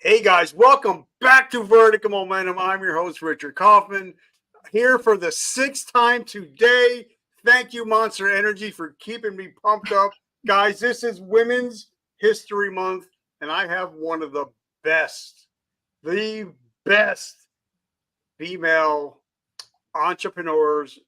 Hey guys, welcome back to Vertical Momentum. I'm your host, Richard Kaufman, here for the sixth time today. Thank you, Monster Energy, for keeping me pumped up. Guys, this is Women's History Month, and I have one of the best female entrepreneurs,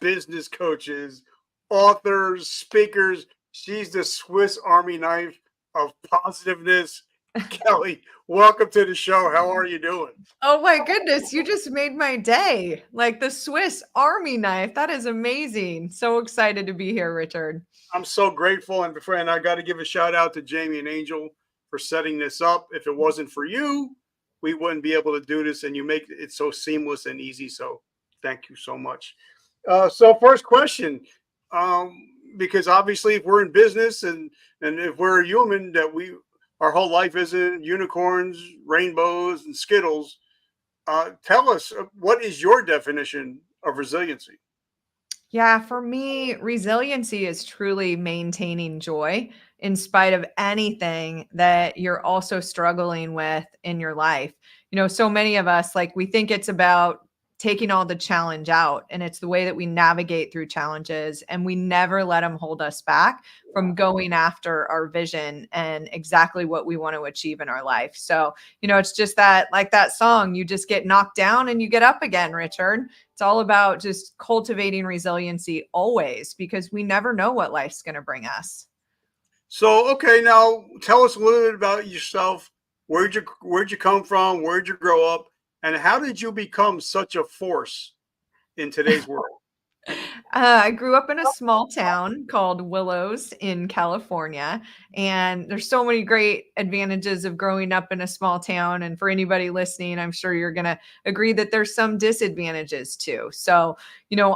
business coaches, authors, speakers. She's the Swiss Army knife of positiveness. Kelly, welcome to the show. How are you doing? Oh my goodness, you just made my day. Like the Swiss Army knife. That is amazing. So excited to be here, Richard. I'm so grateful. And friend, I got to give a shout out to Jamie and Angel for setting this up. If it wasn't for you, we wouldn't be able to do this. And you make it so seamless and easy. So thank you so much. So first question, because obviously if we're in business and if we're a human that our whole life isn't unicorns, rainbows, and Skittles. Tell us, what is your definition of resiliency? Yeah, for me, resiliency is truly maintaining joy in spite of anything that you're also struggling with in your life. So many of us, like, we think it's about taking all the challenge out, and it's the way that we navigate through challenges, and we never let them hold us back from going after our vision and exactly what we want to achieve in our life. So, it's just that, like that song, you just get knocked down and you get up again, Richard. It's all about just cultivating resiliency always, because we never know what life's going to bring us. So, okay, now tell us a little bit about yourself. Where'd you come from? Where'd you grow up? And how did you become such a force in today's world? I grew up in a small town called Willows in California, and there's so many great advantages of growing up in a small town. And for anybody listening, I'm sure you're going to agree that there's some disadvantages too. So,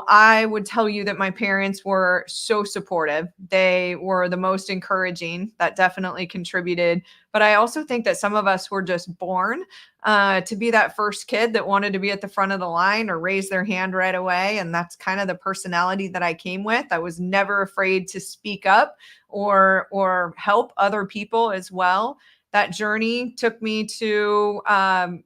I would tell you that my parents were so supportive. They were the most encouraging. That definitely contributed. But I also think that some of us were just born to be that first kid that wanted to be at the front of the line or raise their hand right away. And that's kind of the personality that I came with. I was never afraid to speak up or help other people as well. That journey took me to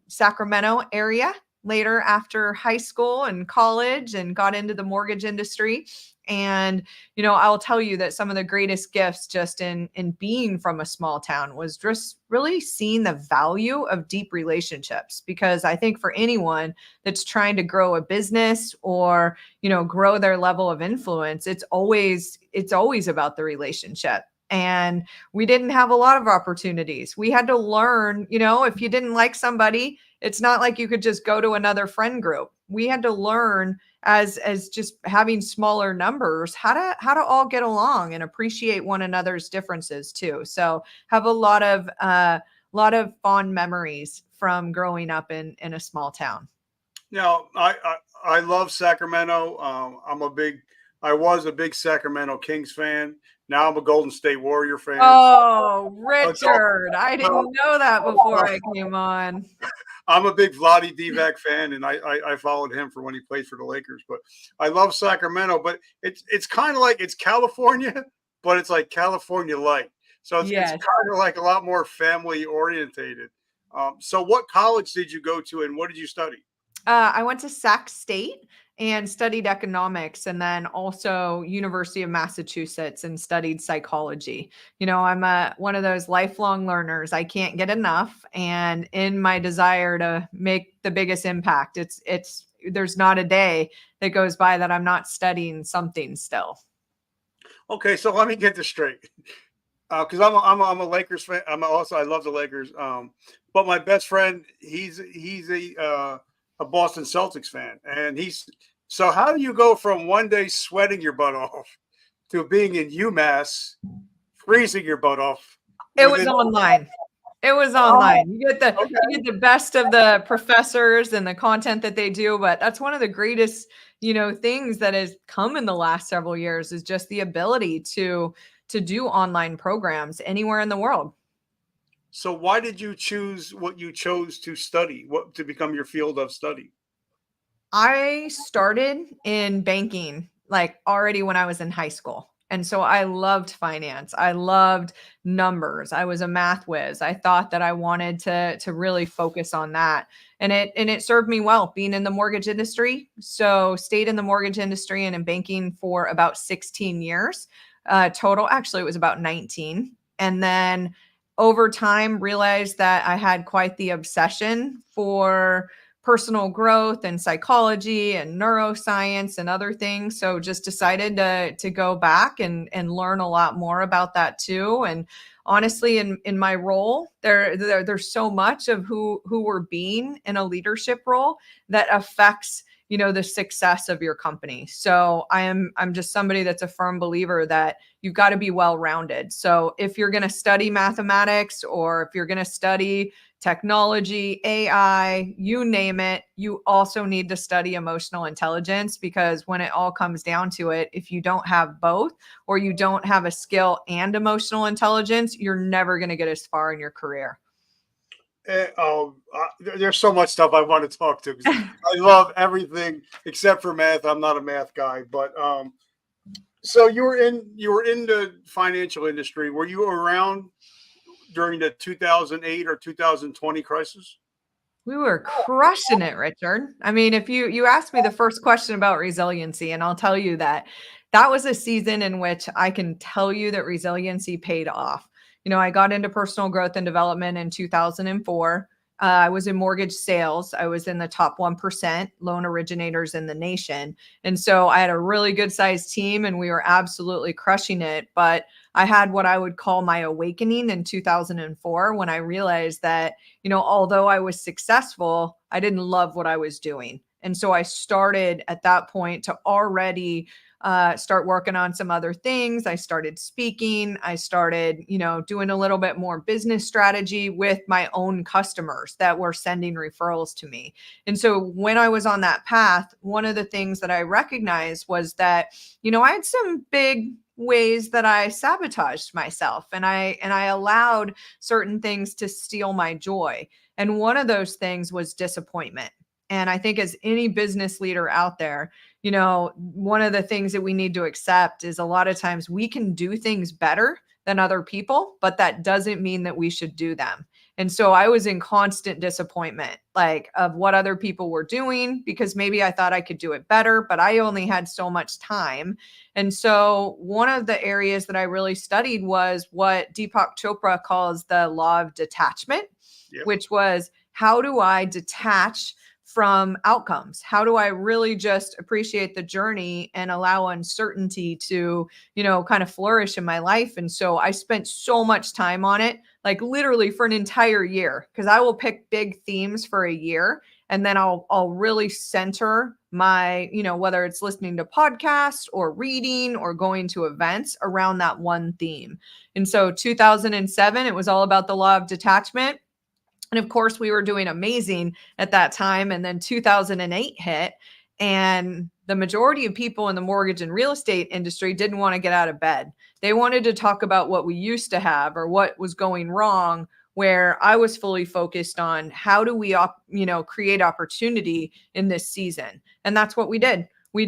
Sacramento area later after high school and college, and got into the mortgage industry. And, I'll tell you that some of the greatest gifts just in being from a small town was just really seeing the value of deep relationships. Because I think for anyone that's trying to grow a business or, grow their level of influence, it's always about the relationship. And we didn't have a lot of opportunities. We had to learn, if you didn't like somebody, it's not like you could just go to another friend group. We had to learn as just having smaller numbers how to all get along and appreciate one another's differences too. So have a lot of fond memories from growing up in a small town. Now, I love Sacramento. I was a big Sacramento Kings fan. Now I'm a Golden State Warrior fan. Oh, Richard, I didn't know that before I came on. I'm a big Vlade Divac fan, and I followed him for when he played for the Lakers. But I love Sacramento, but it's kind of like it's California, but it's like California light. So it's kind of like a lot more family orientated. So what college did you go to, and what did you study? I went to Sac State and studied economics, and then also University of Massachusetts and studied psychology. I'm one of those lifelong learners. I can't get enough. And in my desire to make the biggest impact, there's not a day that goes by that I'm not studying something still. Okay, so let me get this straight. Because I'm a Lakers fan. I love the Lakers. But my best friend, he's a Boston Celtics fan, and so how do you go from one day sweating your butt off to being in UMass, freezing your butt off? It was online. It was online. You get the best of the professors and the content that they do, but that's one of the greatest, things that has come in the last several years is just the ability to do online programs anywhere in the world. So why did you choose what you chose to study, what to become your field of study? I started in banking like already when I was in high school. And so I loved finance. I loved numbers. I was a math whiz. I thought that I wanted to really focus on that. And it served me well being in the mortgage industry. So stayed in the mortgage industry and in banking for about 16 years total. Actually, it was about 19. And then over time realized that I had quite the obsession for personal growth and psychology and neuroscience and other things. So just decided to go back and learn a lot more about that too. And honestly, in my role, there's so much of who we're being in a leadership role that affects the success of your company. So I'm just somebody that's a firm believer that you've got to be well-rounded. So if you're going to study mathematics or if you're going to study technology, AI, you name it, you also need to study emotional intelligence, because when it all comes down to it, if you don't have both or you don't have a skill and emotional intelligence, you're never going to get as far in your career. There's so much stuff I want to talk to because I love everything except for math. I'm not a math guy, but so you were in the financial industry. Were you around during the 2008 or 2020 crisis? We were crushing it, Richard. I mean, if you asked me the first question about resiliency, and I'll tell you that that was a season in which I can tell you that resiliency paid off. I got into personal growth and development in 2004. I was in mortgage sales. I was in the top 1% loan originators in the nation. And so I had a really good sized team and we were absolutely crushing it. But I had what I would call my awakening in 2004 when I realized that although I was successful, I didn't love what I was doing. And so I started at that point to already start working on some other things. I started speaking. I started, doing a little bit more business strategy with my own customers that were sending referrals to me. And so when I was on that path, one of the things that I recognized was that, I had some big ways that I sabotaged myself and I allowed certain things to steal my joy. And one of those things was disappointment. And I think as any business leader out there, one of the things that we need to accept is a lot of times we can do things better than other people, but that doesn't mean that we should do them. And so I was in constant disappointment, like of what other people were doing, because maybe I thought I could do it better, but I only had so much time. And so one of the areas that I really studied was what Deepak Chopra calls the law of detachment, which was how do I detach from outcomes? How do I really just appreciate the journey and allow uncertainty to, kind of flourish in my life? And so I spent so much time on it, like literally for an entire year, because I will pick big themes for a year and then I'll really center my, whether it's listening to podcasts or reading or going to events around that one theme. And so 2007, it was all about the law of detachment. And of course, we were doing amazing at that time. And then 2008 hit, and the majority of people in the mortgage and real estate industry didn't want to get out of bed. They wanted to talk about what we used to have or what was going wrong, where I was fully focused on how do we, create opportunity in this season. And that's what we did. We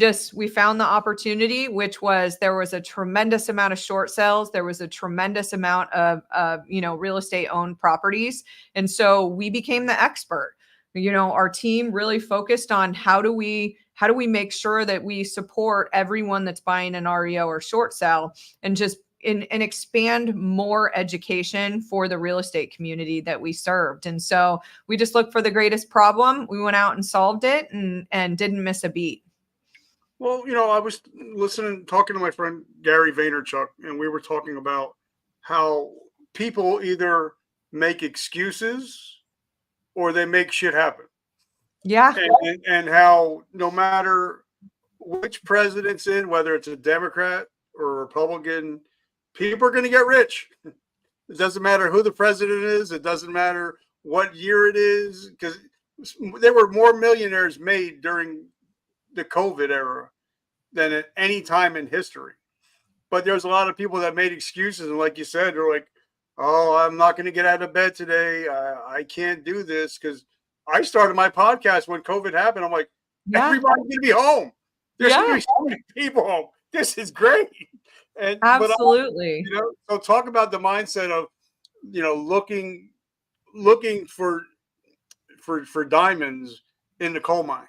found the opportunity, which was there was a tremendous amount of short sales. There was a tremendous amount of real estate owned properties. And so we became the expert. Our team really focused on how do we make sure that we support everyone that's buying an REO or short sale, and just and expand more education for the real estate community that we served. And so we just looked for the greatest problem. We went out and solved it and didn't miss a beat. Well, I was talking to my friend Gary Vaynerchuk, and we were talking about how people either make excuses or they make shit happen. Yeah. And how no matter which president's in, whether it's a Democrat or a Republican, people are going to get rich. It doesn't matter who the president is. It doesn't matter what year it is, because there were more millionaires made during the COVID era than at any time in history. But there's a lot of people that made excuses. And like you said, they're like, oh, I'm not going to get out of bed today. I can't do this, because I started my podcast when COVID happened. I'm like, everybody's going to be home. There's going to be so many people home. This is great. But Absolutely. so talk about the mindset of, looking for diamonds in the coal mine.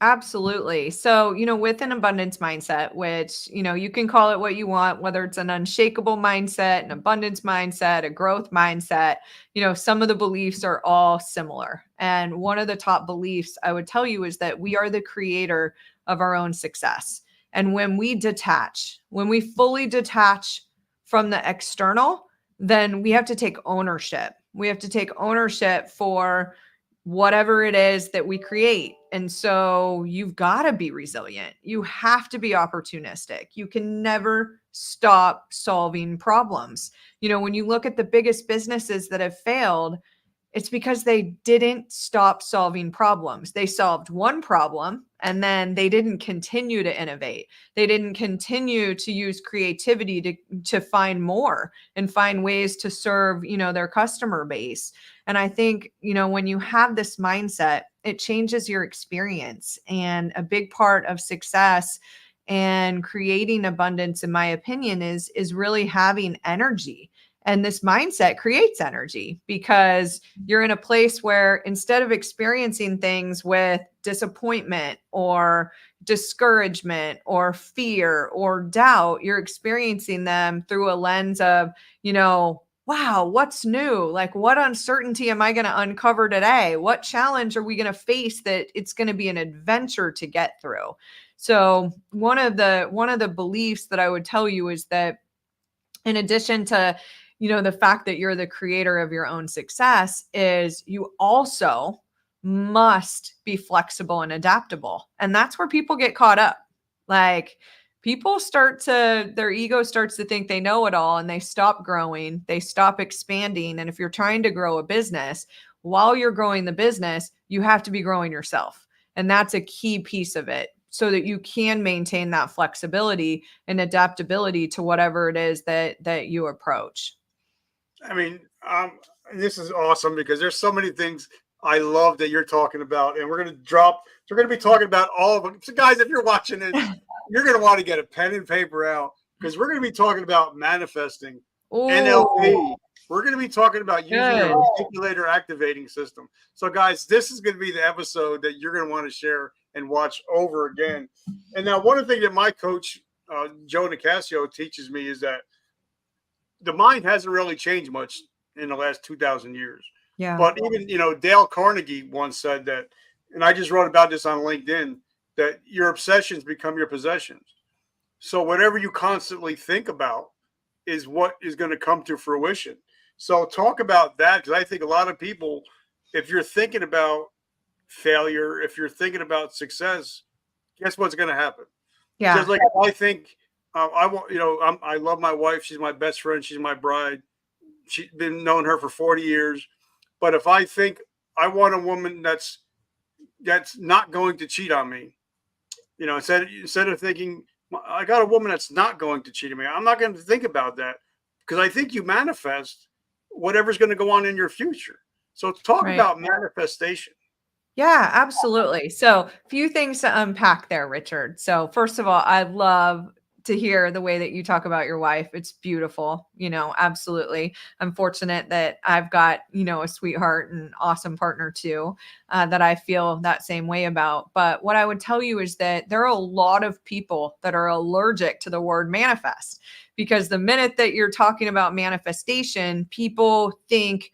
Absolutely. So, with an abundance mindset, which, you can call it what you want, whether it's an unshakable mindset, an abundance mindset, a growth mindset, some of the beliefs are all similar. And one of the top beliefs I would tell you is that we are the creator of our own success. And when we fully detach from the external, then we have to take ownership. We have to take ownership for whatever it is that we create. And so you've got to be resilient. You have to be opportunistic. You can never stop solving problems. When you look at the biggest businesses that have failed, it's because they didn't stop solving problems. They solved one problem and then they didn't continue to innovate. They didn't continue to use creativity to find more and find ways to serve, their customer base. And I think, when you have this mindset, it changes your experience. And a big part of success and creating abundance, in my opinion, is really having energy. And this mindset creates energy because you're in a place where instead of experiencing things with disappointment or discouragement or fear or doubt, you're experiencing them through a lens of, wow, what's new? Like, what uncertainty am I going to uncover today? What challenge are we going to face that it's going to be an adventure to get through? So one of the beliefs that I would tell you is that in addition to the fact that you're the creator of your own success, is you also must be flexible and adaptable. And that's where people get caught up. Like, their ego starts to think they know it all and they stop growing, they stop expanding. And if you're trying to grow a business, while you're growing the business, you have to be growing yourself. And that's a key piece of it, so that you can maintain that flexibility and adaptability to whatever it is that you approach. I mean, this is awesome because there's so many things I love that you're talking about, and we're going to be talking about all of them. So, guys, if you're watching this, you're going to want to get a pen and paper out because we're going to be talking about manifesting, NLP. Oh, We're going to be talking about using good. your reticular activating system. So, guys, this is going to be the episode that you're going to want to share and watch over again. And now, one of the things that my coach, Joe Nicasio, teaches me is that the mind hasn't really changed much in the last 2,000 years. Yeah. But even, Dale Carnegie once said that, and I just wrote about this on LinkedIn, that your obsessions become your possessions. So whatever you constantly think about is what is going to come to fruition. So talk about that, because I think a lot of people, if you're thinking about failure, if you're thinking about success, guess what's going to happen? Yeah. Just like I think I want, I love my wife. She's my best friend. She's my bride. She's been knowing her for 40 years. But if I think I want a woman that's not going to cheat on me, instead of thinking I got a woman that's not going to cheat on me, I'm not going to think about that, because I think you manifest whatever's going to go on in your future. So talk Right. about manifestation. Yeah, absolutely. So, few things to unpack there, Richard. So, first of all, I love to hear the way that you talk about your wife. It's beautiful, absolutely. I'm fortunate that I've got, a sweetheart and awesome partner too, that I feel that same way about. But what I would tell you is that there are a lot of people that are allergic to the word manifest, because the minute that you're talking about manifestation, people think,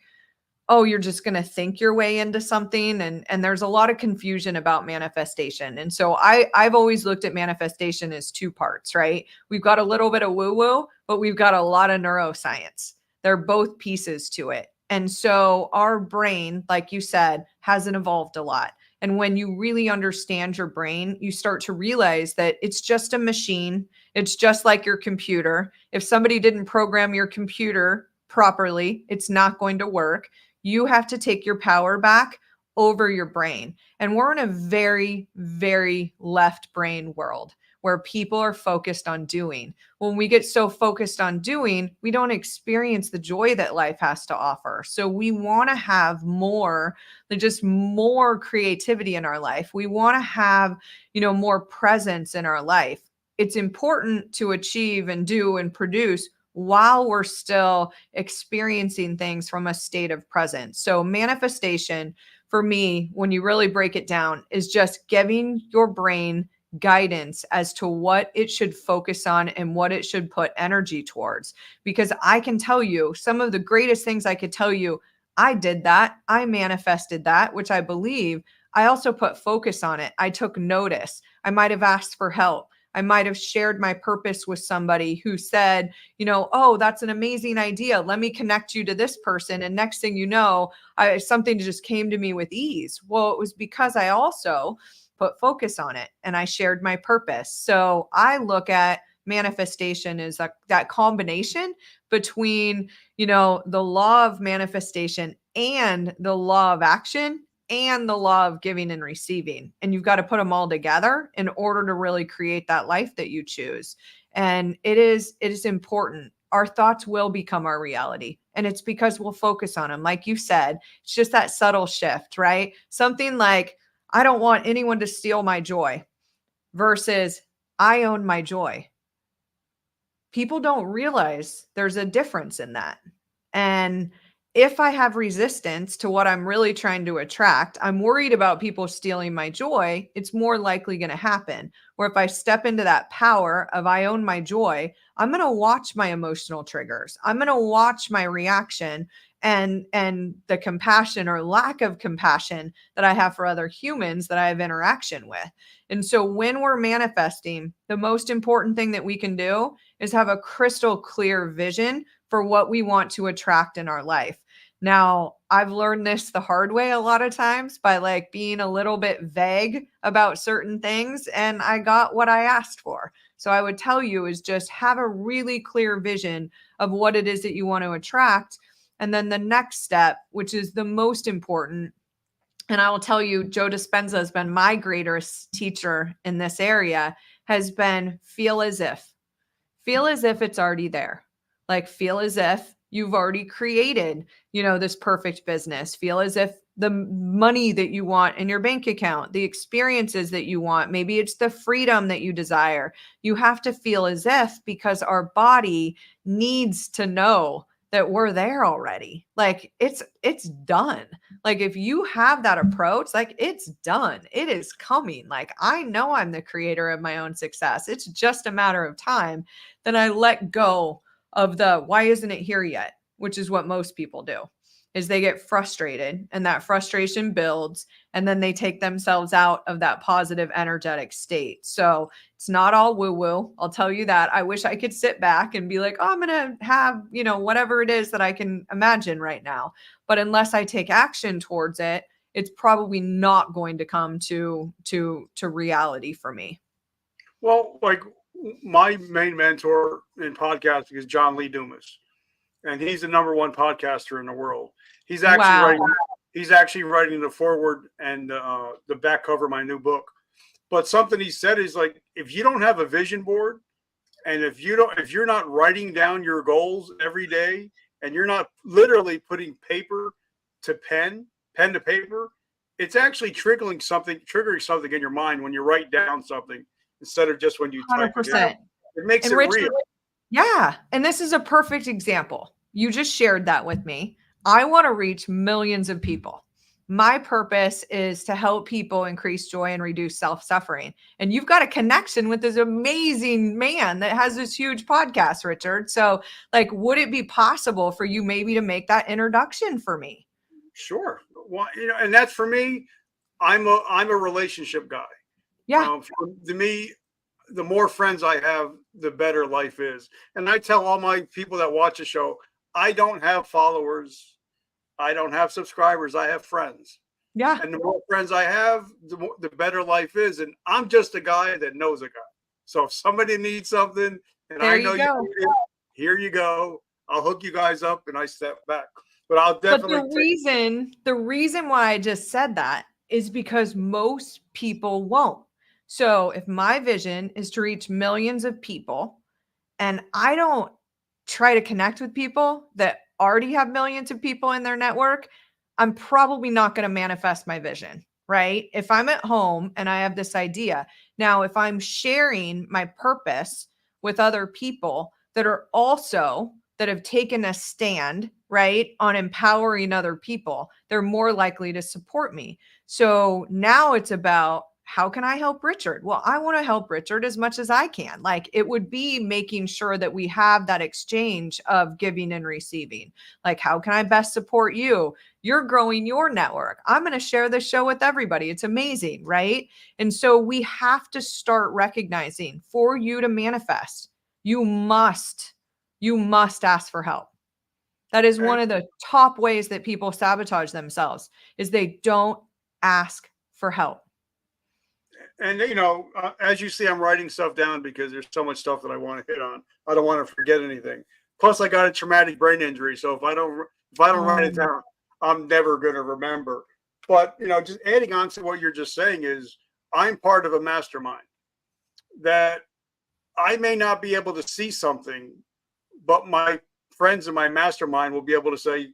oh, you're just going to think your way into something. And there's a lot of confusion about manifestation. And so I've always looked at manifestation as two parts, right? We've got a little bit of woo woo, but we've got a lot of neuroscience. They're both pieces to it. And so our brain, like you said, hasn't evolved a lot. And when you really understand your brain, you start to realize that it's just a machine. It's just like your computer. If somebody didn't program your computer properly, it's not going to work. You have to take your power back over your brain. And we're in a very, very left brain world where people are focused on doing. When we get so focused on doing, we don't experience the joy that life has to offer. So we want to have more than just more creativity in our life. We want to have, more presence in our life. it's important to achieve and do and produce while we're still experiencing things from a state of presence. So manifestation for me, when you really break it down, is just giving your brain guidance as to what it should focus on and what it should put energy towards. Because I can tell you some of the greatest things I could tell you, I did that. I manifested that, which I believe. I also put focus on it. I took notice. I might have asked for help. I might have shared my purpose with somebody who said, oh, that's an amazing idea. Let me connect you to this person. And next thing you know, something just came to me with ease. Well, it was because I also put focus on it and I shared my purpose. So I look at manifestation as that combination between, the law of manifestation and the law of action and the law of giving and receiving. And you've got to put them all together in order to really create that life that you choose. And it is important. Our thoughts will become our reality. And it's because we'll focus on them. Like you said, it's just that subtle shift, right? Something like, I don't want anyone to steal my joy versus I own my joy. People don't realize there's a difference in that. And if I have resistance to what I'm really trying to attract, I'm worried about people stealing my joy, it's more likely going to happen. Or if I step into that power of I own my joy, I'm going to watch my emotional triggers. I'm going to watch my reaction and the compassion or lack of compassion that I have for other humans that I have interaction with. And so when we're manifesting, the most important thing that we can do is have a crystal clear vision for what we want to attract in our life. Now, I've learned this the hard way a lot of times by being a little bit vague about certain things, and I got what I asked for. So I would tell you is just have a really clear vision of what it is that you want to attract. And then the next step, which is the most important, and I will tell you, Joe Dispenza has been my greatest teacher in this area, has been feel as if. Feel as if it's already there. Feel as if you've already created, this perfect business. Feel as if the money that you want in your bank account, the experiences that you want, maybe it's the freedom that you desire. You have to feel as if, because our body needs to know that we're there already. It's done. If you have that approach, it's done. It is coming. I know I'm the creator of my own success. It's just a matter of time. Then I let go of the why isn't it here yet, which is what most people do, is they get frustrated and that frustration builds and then they take themselves out of that positive energetic state. So it's not all woo woo. I'll tell you that. I wish I could sit back and be like, oh, I'm going to have, whatever it is that I can imagine right now. But unless I take action towards it, it's probably not going to come to reality for me. Well, my main mentor in podcasting is John Lee Dumis, and he's the number one podcaster in the world. He's actually writing the foreword and the back cover of my new book. But something he said is if you don't have a vision board, and if you're not writing down your goals every day, and you're not literally putting paper to pen to paper, it's actually triggering something in your mind when you write down something instead of just when you type 100%. it out. It makes it real. Yeah. And this is a perfect example. You just shared that with me. I want to reach millions of people. My purpose is to help people increase joy and reduce self-suffering. And you've got a connection with this amazing man that has this huge podcast, Richard. So would it be possible for you maybe to make that introduction for me? Sure. Well, and that's for me. I'm a relationship guy. Yeah. To me, the more friends I have, the better life is. And I tell all my people that watch the show, I don't have followers. I don't have subscribers. I have friends. Yeah. And the more friends I have, the better life is. And I'm just a guy that knows a guy. So if somebody needs something and I know you need it, here you go. I'll hook you guys up and I step back. But I'll definitely. But the reason why I just said that is because most people won't. So if my vision is to reach millions of people and I don't try to connect with people that already have millions of people in their network, I'm probably not going to manifest my vision, right? If I'm at home and I have this idea, now if I'm sharing my purpose with other people that are also that have taken a stand, right, on empowering other people, they're more likely to support me. So now it's about, how can I help Richard? Well, I want to help Richard as much as I can. Like, it would be making sure that we have that exchange of giving and receiving. Like, how can I best support you? You're growing your network. I'm going to share this show with everybody. It's amazing, right? And so we have to start recognizing, for you to manifest, you must ask for help. That is one of the top ways that people sabotage themselves, is they don't ask for help. And as you see, I'm writing stuff down because there's so much stuff that I want to hit on. I don't want to forget anything. Plus, I got a traumatic brain injury, so if I don't write it down, I'm never going to remember. But just adding on to what you're just saying is, I'm part of a mastermind that I may not be able to see something, but my friends in my mastermind will be able to say,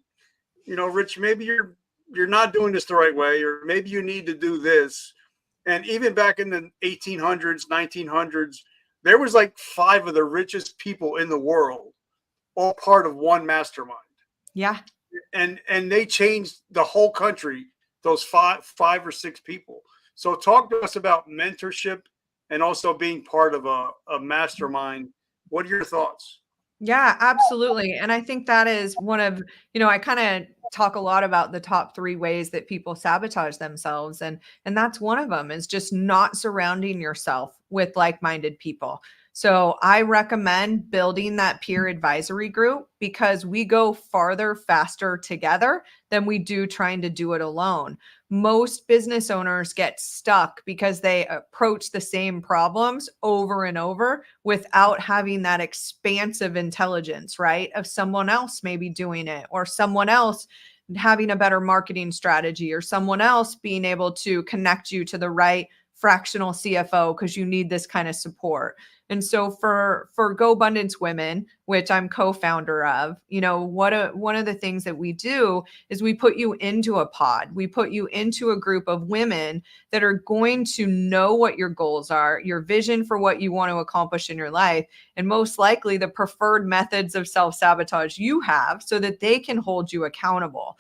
Rich, maybe you're not doing this the right way, or maybe you need to do this. And even back in the 1800s, 1900s, there was like 5 of the richest people in the world, all part of one mastermind. Yeah. And they changed the whole country, those five or six people. So talk to us about mentorship and also being part of a mastermind. What are your thoughts? Yeah, absolutely. And I think that is one of, I kind of talk a lot about the top 3 ways that people sabotage themselves. And that's one of them, is just not surrounding yourself with like-minded people. So I recommend building that peer advisory group, because we go farther, faster together than we do trying to do it alone. Most business owners get stuck because they approach the same problems over and over without having that expansive intelligence, right? Of someone else maybe doing it, or someone else having a better marketing strategy, or someone else being able to connect you to the right fractional CFO because you need this kind of support. And so for Go Abundance Women, which I'm co-founder of, one of the things that we do is we put you into a pod. We put you into a group of women that are going to know what your goals are, your vision for what you want to accomplish in your life, and most likely the preferred methods of self-sabotage you have, so that they can hold you accountable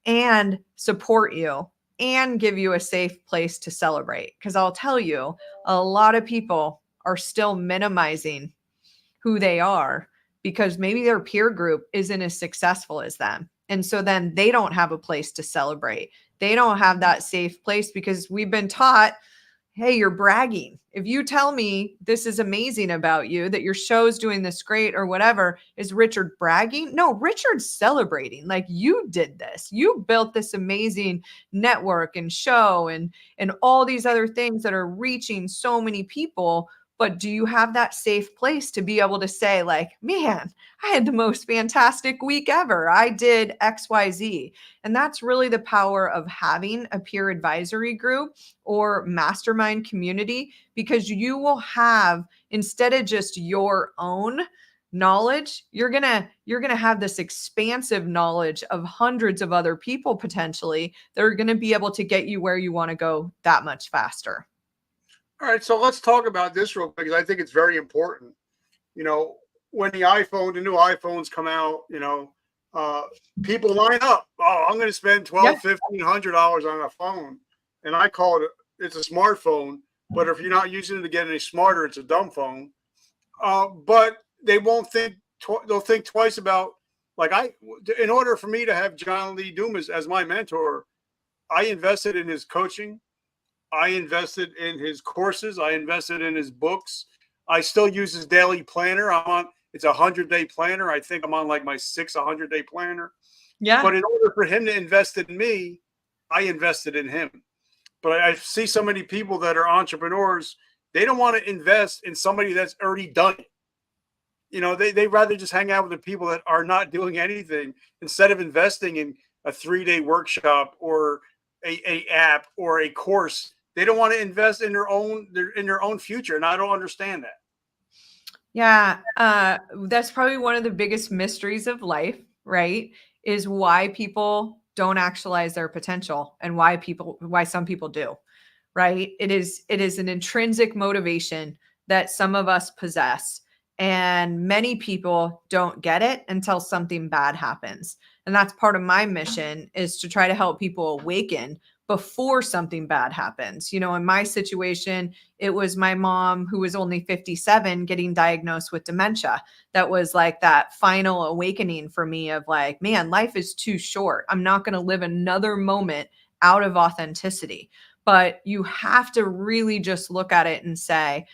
and support you and give you a safe place to celebrate. Because I'll tell you, a lot of people are still minimizing who they are because maybe their peer group isn't as successful as them. And so then they don't have a place to celebrate. They don't have that safe place because we've been taught, hey, you're bragging. If you tell me this is amazing about you, that your show's doing this great or whatever, is Richard bragging? No, Richard's celebrating. Like, you did this. You built this amazing network and show and all these other things that are reaching so many people. But do you have that safe place to be able to say, like, man, I had the most fantastic week ever. I did XYZ. And that's really the power of having a peer advisory group or mastermind community, because you will have, instead of just your own knowledge, you're going to have this expansive knowledge of hundreds of other people potentially that are going to be able to get you where you want to go that much faster. All right, so let's talk about this real quick, because I think it's very important. When the new iPhones come out, people line up. Oh, I'm going to spend $1,200-$1,500 on a phone, and I call it's a smartphone. But if you're not using it to get any smarter, it's a dumb phone. But they won't think. They'll think twice about, in order for me to have John Lee Dumis as my mentor, I invested in his coaching. I invested in his courses. I invested in his books. I still use his daily planner. It's a 100-day planner. I think I'm on like my 6th 100-day planner. Yeah. But in order for him to invest in me, I invested in him. But I see so many people that are entrepreneurs, they don't want to invest in somebody that's already done it. They rather just hang out with the people that are not doing anything, instead of investing in a 3-day workshop or a app or a course. They don't want to invest in their own future, and I don't understand that. Yeah, that's probably one of the biggest mysteries of life, right? Is why people don't actualize their potential, and why some people do, right? It is an intrinsic motivation that some of us possess, and many people don't get it until something bad happens. And that's part of my mission, is to try to help people awaken before something bad happens. In my situation, it was my mom, who was only 57, getting diagnosed with dementia. That was like that final awakening for me of like, man, life is too short. I'm not going to live another moment out of authenticity. But you have to really just look at it and say,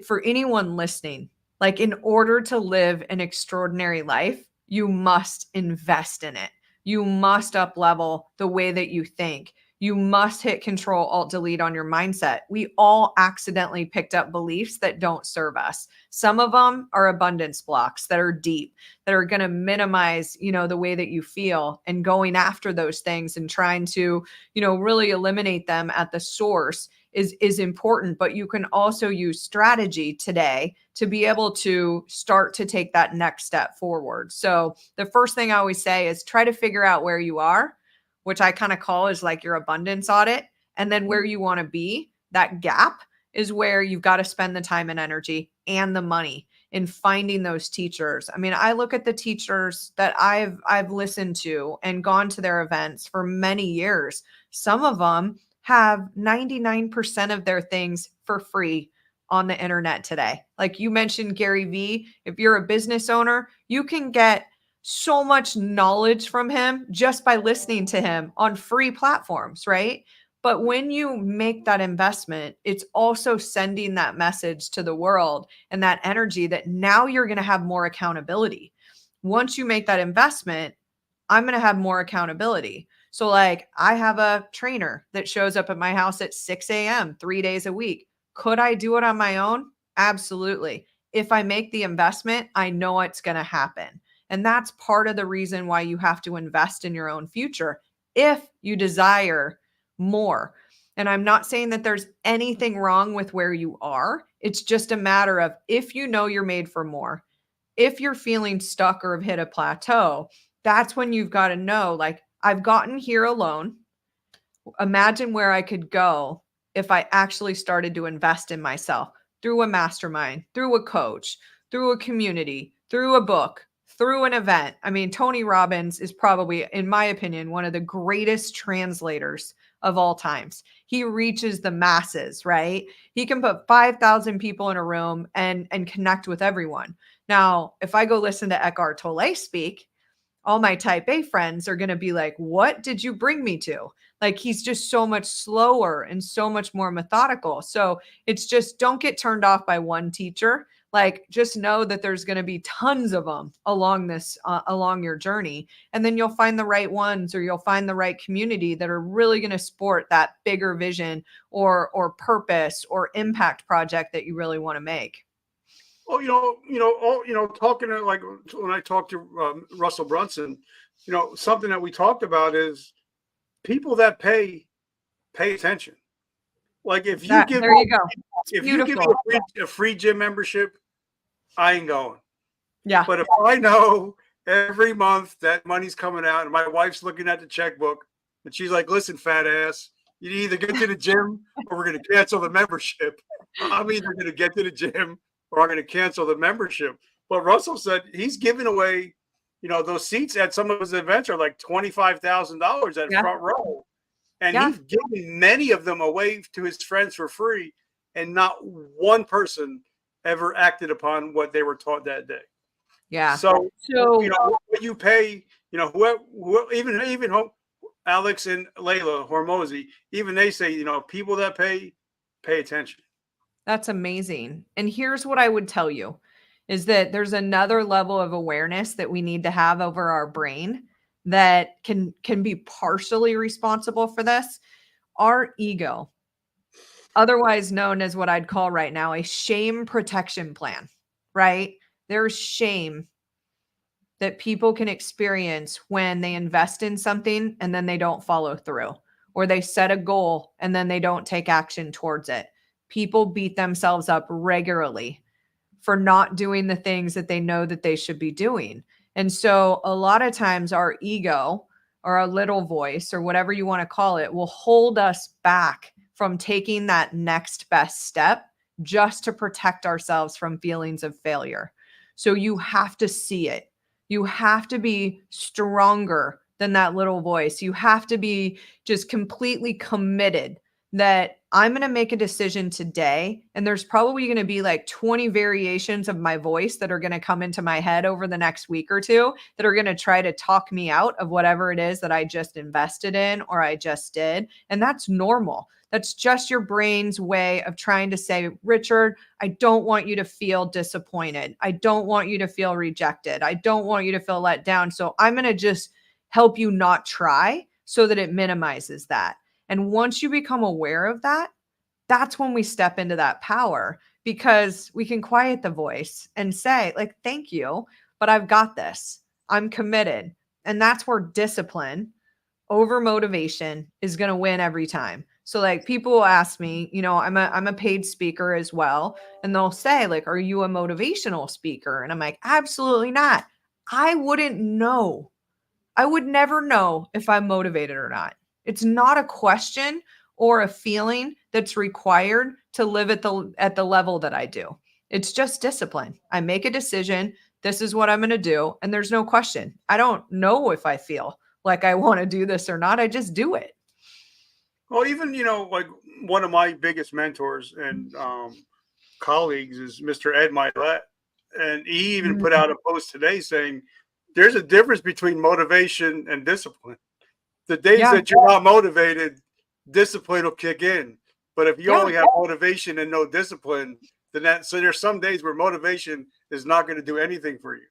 for anyone listening, like, in order to live an extraordinary life, you must invest in it. You must up level the way that you think. You must hit Control Alt Delete on your mindset. We all accidentally picked up beliefs that don't serve us. Some of them are abundance blocks that are deep, that are going to minimize, the way that you feel, and going after those things and trying to, really eliminate them at the source is important. But you can also use strategy today to be able to start to take that next step forward. So the first thing I always say is try to figure out where you are, which I kind of call is like your abundance audit. And then where you want to be, that gap, is where you've got to spend the time and energy and the money in finding those teachers. I mean, I look at the teachers that I've listened to and gone to their events for many years. Some of them have 99% of their things for free on the internet today. Like you mentioned, Gary Vee, if you're a business owner, you can get so much knowledge from him just by listening to him on free platforms, right? But when you make that investment, it's also sending that message to the world and that energy that now you're going to have more accountability. Once you make that investment, I'm going to have more accountability. So like, I have a trainer that shows up at my house at 6 a.m., 3 days a week. Could I do it on my own? Absolutely. If I make the investment, I know it's going to happen. And that's part of the reason why you have to invest in your own future if you desire more. And I'm not saying that there's anything wrong with where you are. It's just a matter of, if you know you're made for more, if you're feeling stuck or have hit a plateau, that's when you've got to know, like, I've gotten here alone. Imagine where I could go if I actually started to invest in myself through a mastermind, through a coach, through a community, through a book, through an event. I mean, Tony Robbins is probably, in my opinion, one of the greatest translators of all times. He reaches the masses, right? He can put 5,000 people in a room and connect with everyone. Now, if I go listen to Eckhart Tolle speak, all my type A friends are going to be like, what did you bring me to? Like, he's just so much slower and so much more methodical. So it's just, don't get turned off by one teacher. Like, just know that there's going to be tons of them along along your journey. And then you'll find the right ones, or you'll find the right community that are really going to support that bigger vision or purpose or impact project that you really want to make. Well, talking to, like, when I talked to Russell Brunson, something that we talked about is people that pay attention. Like, if you give There you go. if you give me a free gym membership, I ain't going. Yeah. But if I know every month that money's coming out and my wife's looking at the checkbook and she's like, listen, fat ass, you either get to the gym or we're going to cancel the membership. I'm either going to get to the gym or I'm going to cancel the membership. But Russell said he's giving away, those seats at some of his events are like $25,000 at front row. And he's giving many of them away to his friends for free. And not one person ever acted upon what they were taught that day. Yeah. So what you pay, whoever, even Alex and Layla Hormozy, even they say, people that pay attention. That's amazing. And here's what I would tell you is that there's another level of awareness that we need to have over our brain that can be partially responsible for this. Our ego, otherwise known as what I'd call right now a shame protection plan, right? There's shame that people can experience when they invest in something and then they don't follow through, or they set a goal and then they don't take action towards it. People beat themselves up regularly for not doing the things that they know that they should be doing. And so a lot of times our ego or a little voice or whatever you want to call it will hold us back from taking that next best step just to protect ourselves from feelings of failure. So you have to see it. You have to be stronger than that little voice. You have to be just completely committed that I'm going to make a decision today. And there's probably going to be like 20 variations of my voice that are going to come into my head over the next week or two that are going to try to talk me out of whatever it is that I just invested in or I just did. And that's normal. That's just your brain's way of trying to say, Richard, I don't want you to feel disappointed. I don't want you to feel rejected. I don't want you to feel let down. So I'm going to just help you not try so that it minimizes that. And once you become aware of that, that's when we step into that power, because we can quiet the voice and say, like, thank you, but I've got this. I'm committed. And that's where discipline over motivation is going to win every time. So like people will ask me, you know, I'm a paid speaker as well. And they'll say like, are you a motivational speaker? And I'm like, absolutely not. I wouldn't know. I would never know if I'm motivated or not. It's not a question or a feeling that's required to live at the level that I do. It's just discipline. I make a decision. This is what I'm going to do. And there's no question. I don't know if I feel like I want to do this or not. I just do it. Well, even, like one of my biggest mentors and colleagues is Mr. Ed Milet. And he even put out a post today saying there's a difference between motivation and discipline. The days that you're not motivated, discipline will kick in. But if you only have motivation and no discipline, then so there's some days where motivation is not going to do anything for you.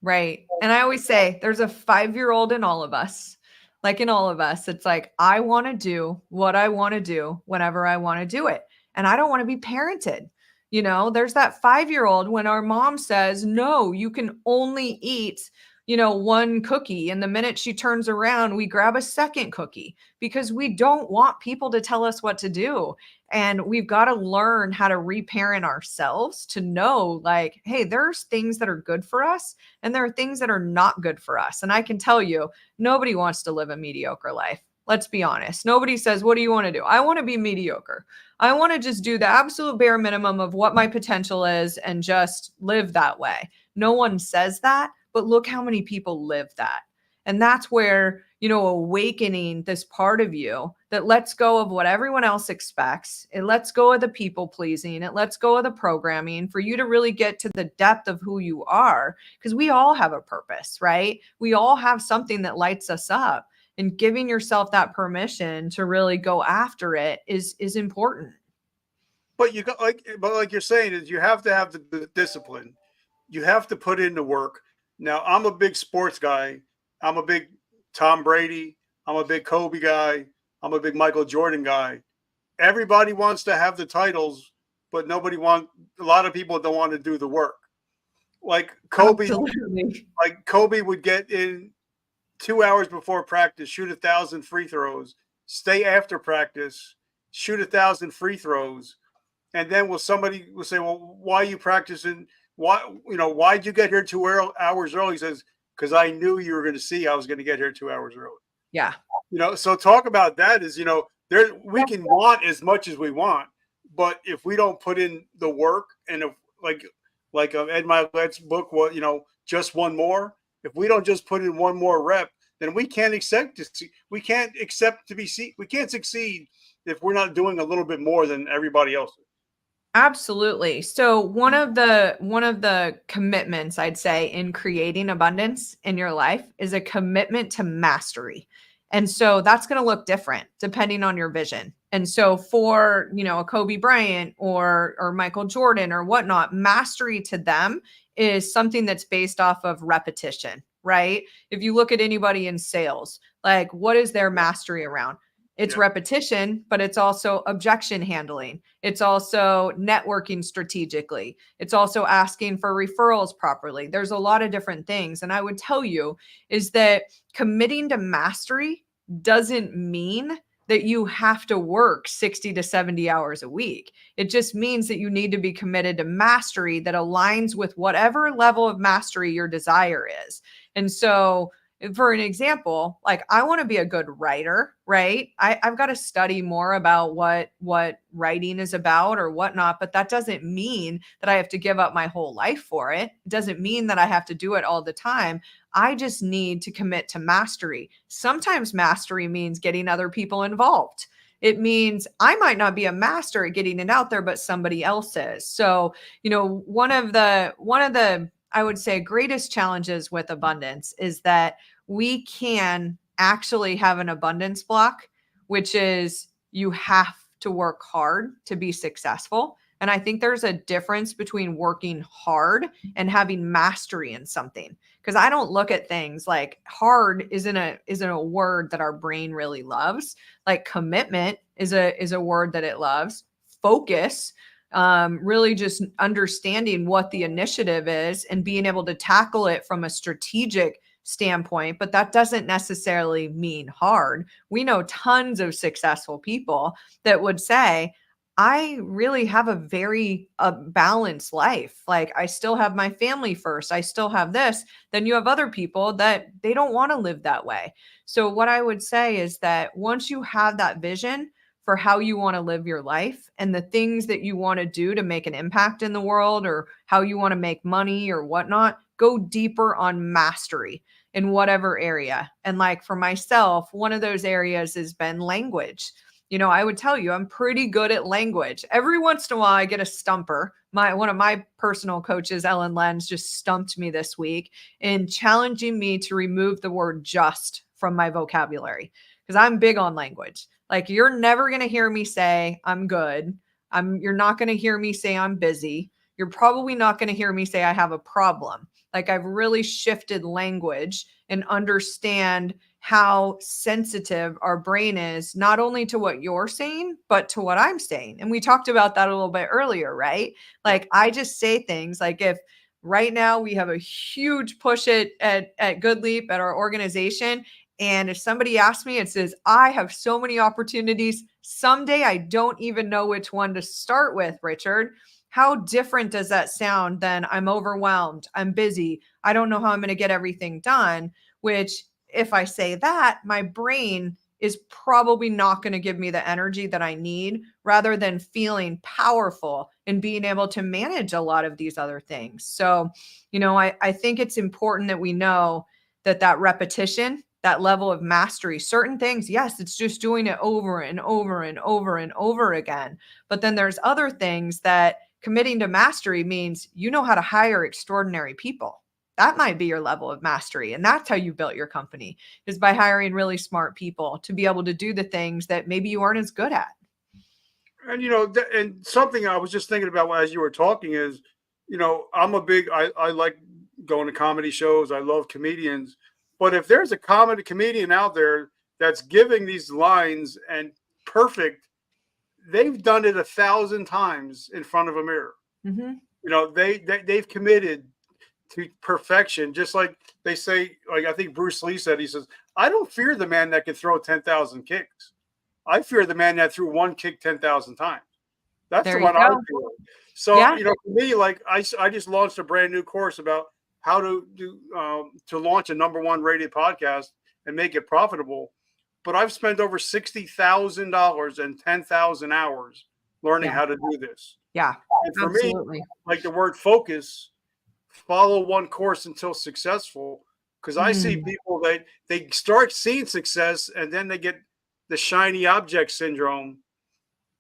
Right. And I always say there's a 5-year-old in all of us. Like in all of us, it's like, I want to do what I want to do whenever I want to do it. And I don't want to be parented. You know, there's that 5-year-old when our mom says, no, you can only eat, one cookie. And the minute she turns around, we grab a second cookie because we don't want people to tell us what to do. And we've got to learn how to reparent ourselves to know like, hey, there's things that are good for us and there are things that are not good for us. And I can tell you, nobody wants to live a mediocre life. Let's be honest. Nobody says, what do you want to do? I want to be mediocre. I want to just do the absolute bare minimum of what my potential is and just live that way. No one says that, but look how many people live that. And that's where, awakening this part of you that lets go of what everyone else expects. It lets go of the people pleasing. It lets go of the programming for you to really get to the depth of who you are, because we all have a purpose, right? We all have something that lights us up. And giving yourself that permission to really go after it is important. But like you're saying, is you have to have the discipline. You have to put in the work. Now, I'm a big sports guy. I'm a big Tom Brady. I'm a big Kobe guy. I'm a big Michael Jordan guy. Everybody wants to have the titles, but a lot of people don't want to do the work. Like Kobe, Kobe would get in 2 hours before practice, shoot 1,000 free throws, stay after practice, shoot 1,000 free throws. And then somebody will say, well, why are you practicing? Why'd you get here 2 hours early? He says, because I knew you were going to see I was going to get here 2 hours early. Yeah. So talk about that is, we can want as much as we want, but if we don't put in the work and if like Ed Milet's book, just one more, if we don't just put in one more rep, then we can't succeed if we're not doing a little bit more than everybody else. Absolutely. So one of the commitments I'd say in creating abundance in your life is a commitment to mastery. And so that's going to look different depending on your vision. And so for, a Kobe Bryant or Michael Jordan or whatnot, mastery to them is something that's based off of repetition, right? If you look at anybody in sales, like what is their mastery around? It's repetition, but it's also objection handling. It's also networking strategically. It's also asking for referrals properly. There's a lot of different things. And I would tell you is that committing to mastery doesn't mean that you have to work 60 to 70 hours a week. It just means that you need to be committed to mastery that aligns with whatever level of mastery your desire is. And so for an example, like I want to be a good writer, right? I've got to study more about what writing is about or whatnot, but that doesn't mean that I have to give up my whole life for it. It doesn't mean that I have to do it all the time. I just need to commit to mastery. Sometimes mastery means getting other people involved. It means I might not be a master at getting it out there, but somebody else is. So, one of the I would say greatest challenges with abundance is that we can actually have an abundance block, which is you have to work hard to be successful. And I think there's a difference between working hard and having mastery in something. Because I don't look at things like hard isn't a word that our brain really loves. Like commitment is a word that it loves. Focus, really just understanding what the initiative is and being able to tackle it from a strategic standpoint, but that doesn't necessarily mean hard. We know tons of successful people that would say, I really have a very balanced life. Like I still have my family first. I still have this. Then you have other people that they don't want to live that way. So what I would say is that once you have that vision for how you want to live your life and the things that you want to do to make an impact in the world or how you want to make money or whatnot, go deeper on mastery in whatever area. And like for myself, one of those areas has been language. I would tell you I'm pretty good at language. Every once in a while I get a stumper. One of my personal coaches, Ellen Lenz, just stumped me this week in challenging me to remove the word just from my vocabulary because I'm big on language. Like you're never going to hear me say I'm good. You're not going to hear me say I'm busy. You're probably not going to hear me say I have a problem. Like I've really shifted language and understand how sensitive our brain is, not only to what you're saying, but to what I'm saying. And we talked about that a little bit earlier, right? Like I just say things like if right now we have a huge push at Good Leap at our organization. And if somebody asks me, it says, I have so many opportunities. Someday I don't even know which one to start with, Richard. How different does that sound than I'm overwhelmed, I'm busy, I don't know how I'm going to get everything done, which if I say that, my brain is probably not going to give me the energy that I need rather than feeling powerful and being able to manage a lot of these other things. So, I think it's important that we know that repetition, that level of mastery, certain things, yes, it's just doing it over and over and over and over again. But then there's other things that committing to mastery means you know how to hire extraordinary people. That might be your level of mastery. And that's how you built your company, is by hiring really smart people to be able to do the things that maybe you aren't as good at. And and something I was just thinking about as you were talking is, I like going to comedy shows. I love comedians. But if there's a comedian out there that's giving these lines and perfect, they've done it 1,000 times in front of a mirror. Mm-hmm. They've committed to perfection. Just like they say, like I think Bruce Lee said, he says, I don't fear the man that can throw 10,000 kicks. I fear the man that threw one kick 10,000 times. That's There the you one I go. feel. So, Yeah. for me, like I just launched a brand new course about how to do to launch a #1 rated podcast and make it profitable. But I've spent over $60,000 and 10,000 hours learning Yeah. how to do this. Yeah. And for Absolutely. me, like the word focus, follow one course until successful. Because I see people that they start seeing success and then they get the shiny object syndrome,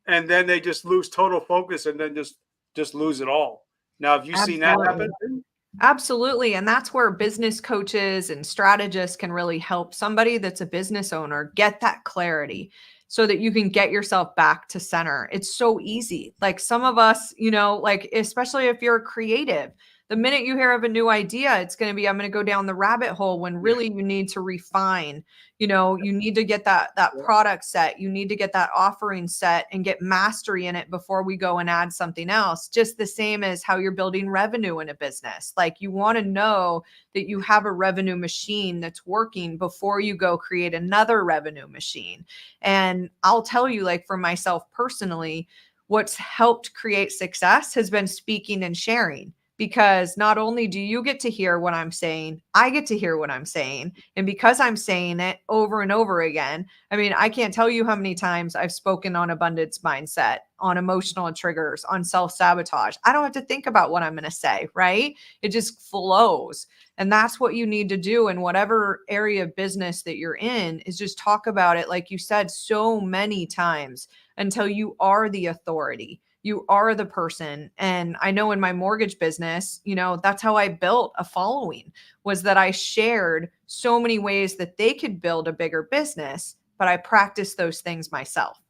and then they just lose total focus and then just lose it all. Now, have you seen that Absolutely. happen? Absolutely. And that's where business coaches and strategists can really help somebody that's a business owner get that clarity so that you can get yourself back to center. It's so easy. Like some of us, like especially if you're a creative, the minute you hear of a new idea, it's going to be, I'm going to go down the rabbit hole when really you need to refine. You need to get that product set. You need to get that offering set and get mastery in it before we go and add something else. Just the same as how you're building revenue in a business. Like you want to know that you have a revenue machine that's working before you go create another revenue machine. And I'll tell you, like for myself personally, what's helped create success has been speaking and sharing. because not only do you get to hear what I'm saying, I get to hear what I'm saying. And because I'm saying it over and over again, I mean, I can't tell you how many times I've spoken on abundance mindset, on emotional triggers, on self-sabotage. I don't have to think about what I'm going to say, right? It just flows. And that's what you need to do in whatever area of business that you're in, is just talk about it, like you said, so many times until you are the authority. You are the person. And I know in my mortgage business, that's how I built a following, was that I shared so many ways that they could build a bigger business, but I practiced those things myself.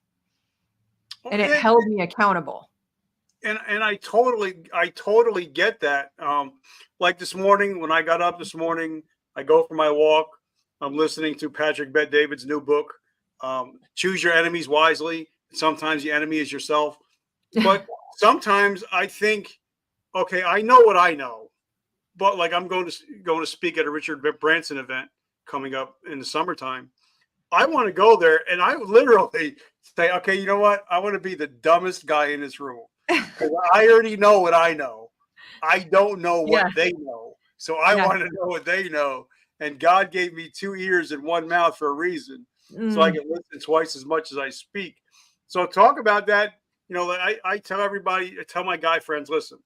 And it held me accountable. And I totally get that. Like this morning, when I got up this morning, I go for my walk. I'm listening to Patrick Bet-David's new book, Choose Your Enemies Wisely. Sometimes the enemy is yourself. But sometimes I think, okay, I know what I know, but like I'm going to speak at a Richard Branson event coming up in the summertime. I want to go there, and I literally say, okay, you know what? I want to be the dumbest guy in this room. I already know what I know. I don't know what they know. So I want to know what they know. And God gave me 2 ears and 1 mouth for a reason. So I can listen twice as much as I speak. So talk about that. I tell everybody, I tell my guy friends, listen,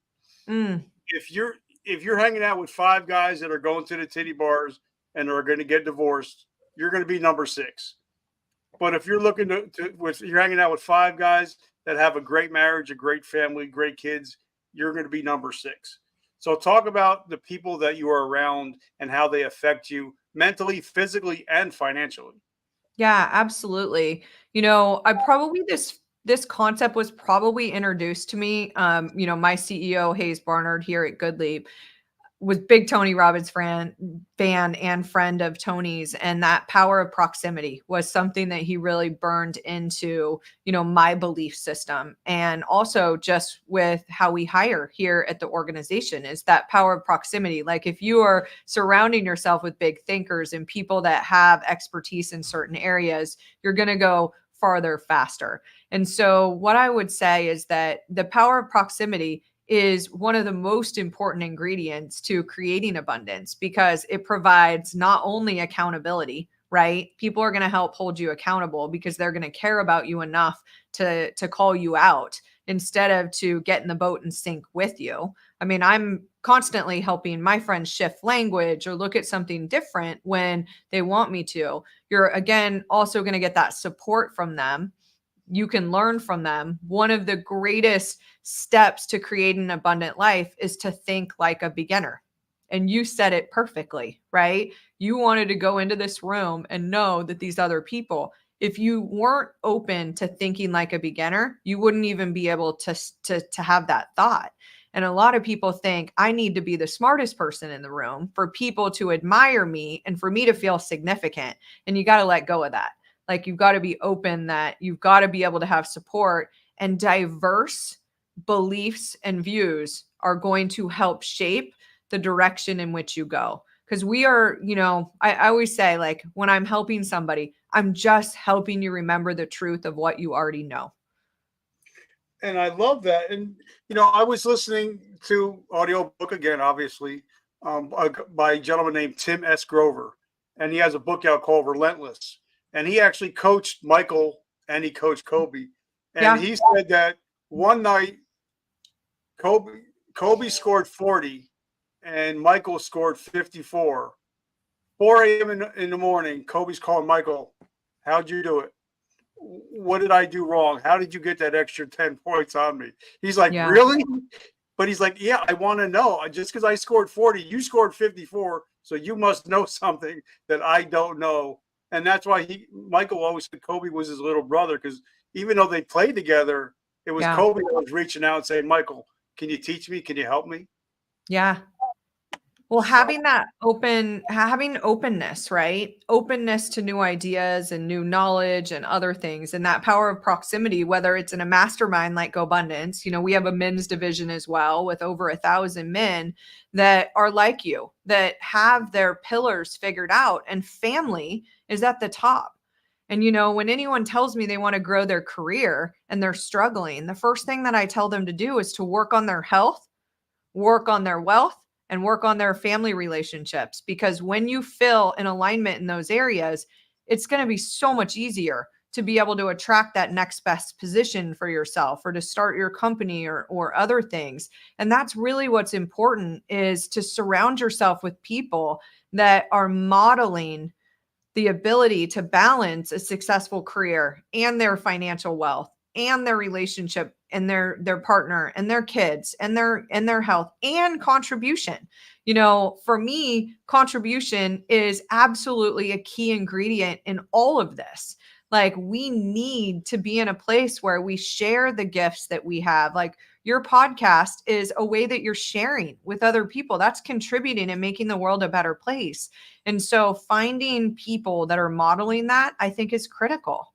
if you're hanging out with 5 guys that are going to the titty bars and are going to get divorced, you're going to be number 6. But if you're looking you're hanging out with 5 guys that have a great marriage, a great family, great kids, you're going to be number 6. So talk about the people that you are around and how they affect you mentally, physically, and financially. Yeah, absolutely. This concept was probably introduced to me. My CEO, Hayes Barnard here at Goodleap, was big Tony Robbins fan and friend of Tony's, and that power of proximity was something that he really burned into, my belief system. And also just with how we hire here at the organization, is that power of proximity. Like if you are surrounding yourself with big thinkers and people that have expertise in certain areas, you're going to go farther faster. And so what I would say is that the power of proximity is one of the most important ingredients to creating abundance, because it provides not only accountability, right? People are going to help hold you accountable because they're going to care about you enough to call you out instead of to get in the boat and sink with you. I mean, I'm constantly helping my friends shift language or look at something different when they want me to. You're again also going to get that support from them. You can learn from them. One of the greatest steps to create an abundant life is to think like a beginner. And you said it perfectly, right? You wanted to go into this room and know that these other people, if you weren't open to thinking like a beginner, you wouldn't even be able to have that thought. And a lot of people think I need to be the smartest person in the room for people to admire me and for me to feel significant. And you got to let go of that. Like you've got to be open, that you've got to be able to have support, and diverse beliefs and views are going to help shape the direction in which you go. Because we are, I always say, like, when I'm helping somebody, I'm just helping you remember the truth of what you already know. And I love that. And, I was listening to audiobook again, obviously, by a gentleman named Tim S. Grover. And he has a book out called Relentless. And he actually coached Michael and he coached Kobe. And he said that one night, Kobe scored 40 and Michael scored 54. 4 a.m. in the morning, Kobe's calling Michael, how'd you do it? What did I do wrong? How did you get that extra 10 points on me? He's like, really? But he's like, yeah, I want to know. Just because I scored 40, you scored 54. So you must know something that I don't know. And that's why Michael always said Kobe was his little brother, because even though they played together, it was Kobe that was reaching out and saying, Michael, can you teach me? Can you help me? Yeah. Well, having openness, right? Openness to new ideas and new knowledge and other things, and that power of proximity, whether it's in a mastermind like GoBundance, we have a men's division as well with over 1,000 men that are like you, that have their pillars figured out, and family is at the top. And, when anyone tells me they want to grow their career and they're struggling, the first thing that I tell them to do is to work on their health, work on their wealth and work on their family relationships. Because when you feel in alignment in those areas, it's going to be so much easier to be able to attract that next best position for yourself or to start your company or other things. And that's really what's important, is to surround yourself with people that are modeling the ability to balance a successful career and their financial wealth and their relationship and their partner and their kids and their health and contribution. For me, contribution is absolutely a key ingredient in all of this. Like, we need to be in a place where we share the gifts that we have. Like, your podcast is a way that you're sharing with other people. That's contributing and making the world a better place. And so finding people that are modeling that, I think, is critical.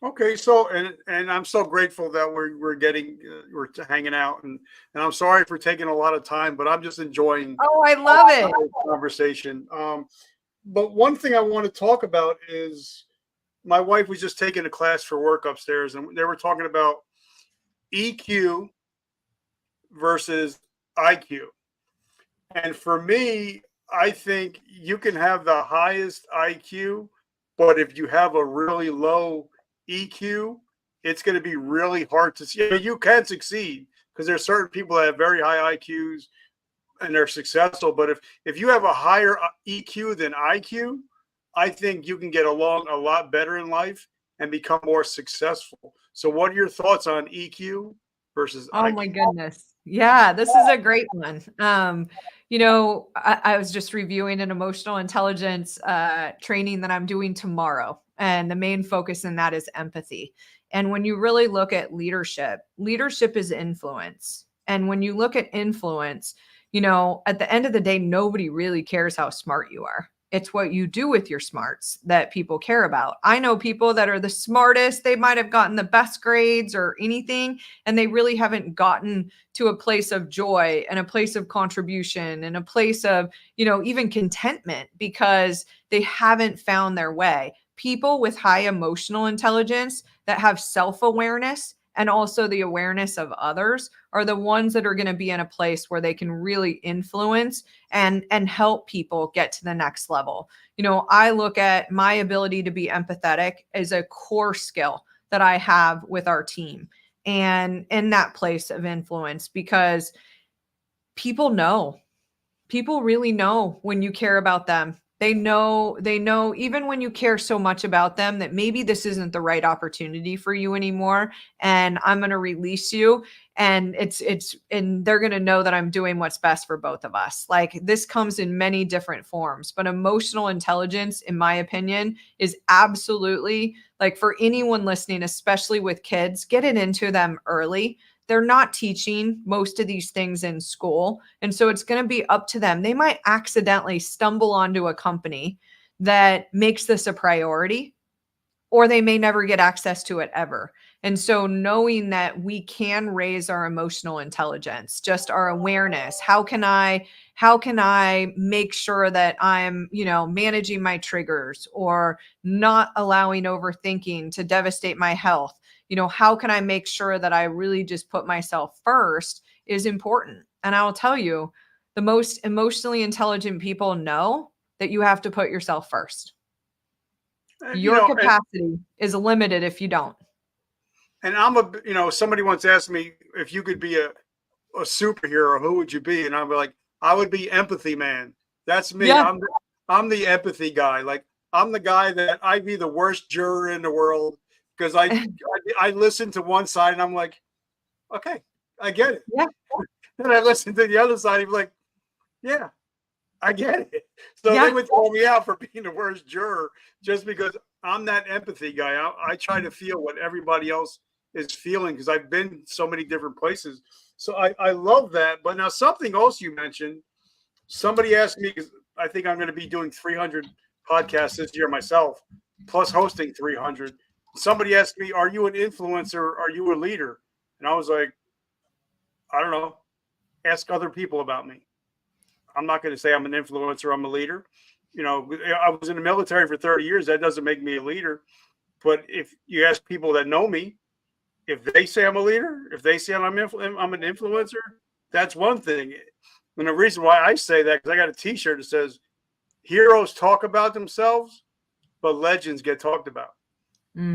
Okay, so and I'm so grateful that we're hanging out, and I'm sorry for taking a lot of time, but I'm just enjoying Oh, I love it. the conversation. But one thing I want to talk about is my wife was just taking a class for work upstairs, and they were talking about EQ versus IQ. And for me, I think you can have the highest IQ, but if you have a really low EQ, it's going to be really hard to see. I mean, you can succeed because there's certain people that have very high IQs and they're successful. But if you have a higher EQ than IQ, I think you can get along a lot better in life and become more successful. So, what are your thoughts on EQ versus Oh IQ? my goodness. Yeah, this is a great one. I was just reviewing an emotional intelligence training that I'm doing tomorrow, and the main focus in that is empathy. And when you really look at leadership, leadership is influence. And when you look at influence, at the end of the day, nobody really cares how smart you are. It's what you do with your smarts that people care about. I know people that are the smartest, they might have gotten the best grades or anything, and they really haven't gotten to a place of joy and a place of contribution and a place of, even contentment, because they haven't found their way. People with high emotional intelligence that have self-awareness and also the awareness of others are the ones that are going to be in a place where they can really influence and help people get to the next level. I look at my ability to be empathetic as a core skill that I have with our team and in that place of influence, because people really know when you care about them. They know even when you care so much about them that maybe this isn't the right opportunity for you anymore, and I'm going to release you, and and they're going to know that I'm doing what's best for both of us. Like, this comes in many different forms, but emotional intelligence, in my opinion, is absolutely, like, for anyone listening, especially with kids, get it into them early. They're not teaching most of these things in school. And so it's going to be up to them. They might accidentally stumble onto a company that makes this a priority, or they may never get access to it ever. And so knowing that we can raise our emotional intelligence, just our awareness, how can I make sure that I'm, managing my triggers or not allowing overthinking to devastate my health? How can I make sure that I really just put myself first is important. And I'll tell you, the most emotionally intelligent people know that you have to put yourself first. You Your know, capacity is limited if you don't. and somebody once asked me if you could be a superhero, who would you be? And I'm like, I would be empathy man. That's me. Yeah. I'm the empathy guy. Like, I'm the guy that I'd be the worst juror in the world because I listen to one side and I'm like, okay, I get it. Yeah. And I listen to the other side and I'm like, yeah, I get it. So Yeah. they would throw me out for being the worst juror just because I'm that empathy guy. I try to feel what everybody else is feeling because I've been so many different places. So I love that. But now something else you mentioned, somebody asked me, because I think I'm going to be doing 300 podcasts this year myself, plus hosting 300. Somebody asked me, are you an influencer? Are you a leader? And I was like, I don't know. Ask other people about me. I'm not going to say I'm an influencer. I'm a leader. I was in the military for 30 years. That doesn't make me a leader. But if you ask people that know me, if they say I'm a leader, if they say I'm an influencer, that's one thing. And the reason why I say that, because I got a T-shirt that says, "Heroes talk about themselves, but legends get talked about."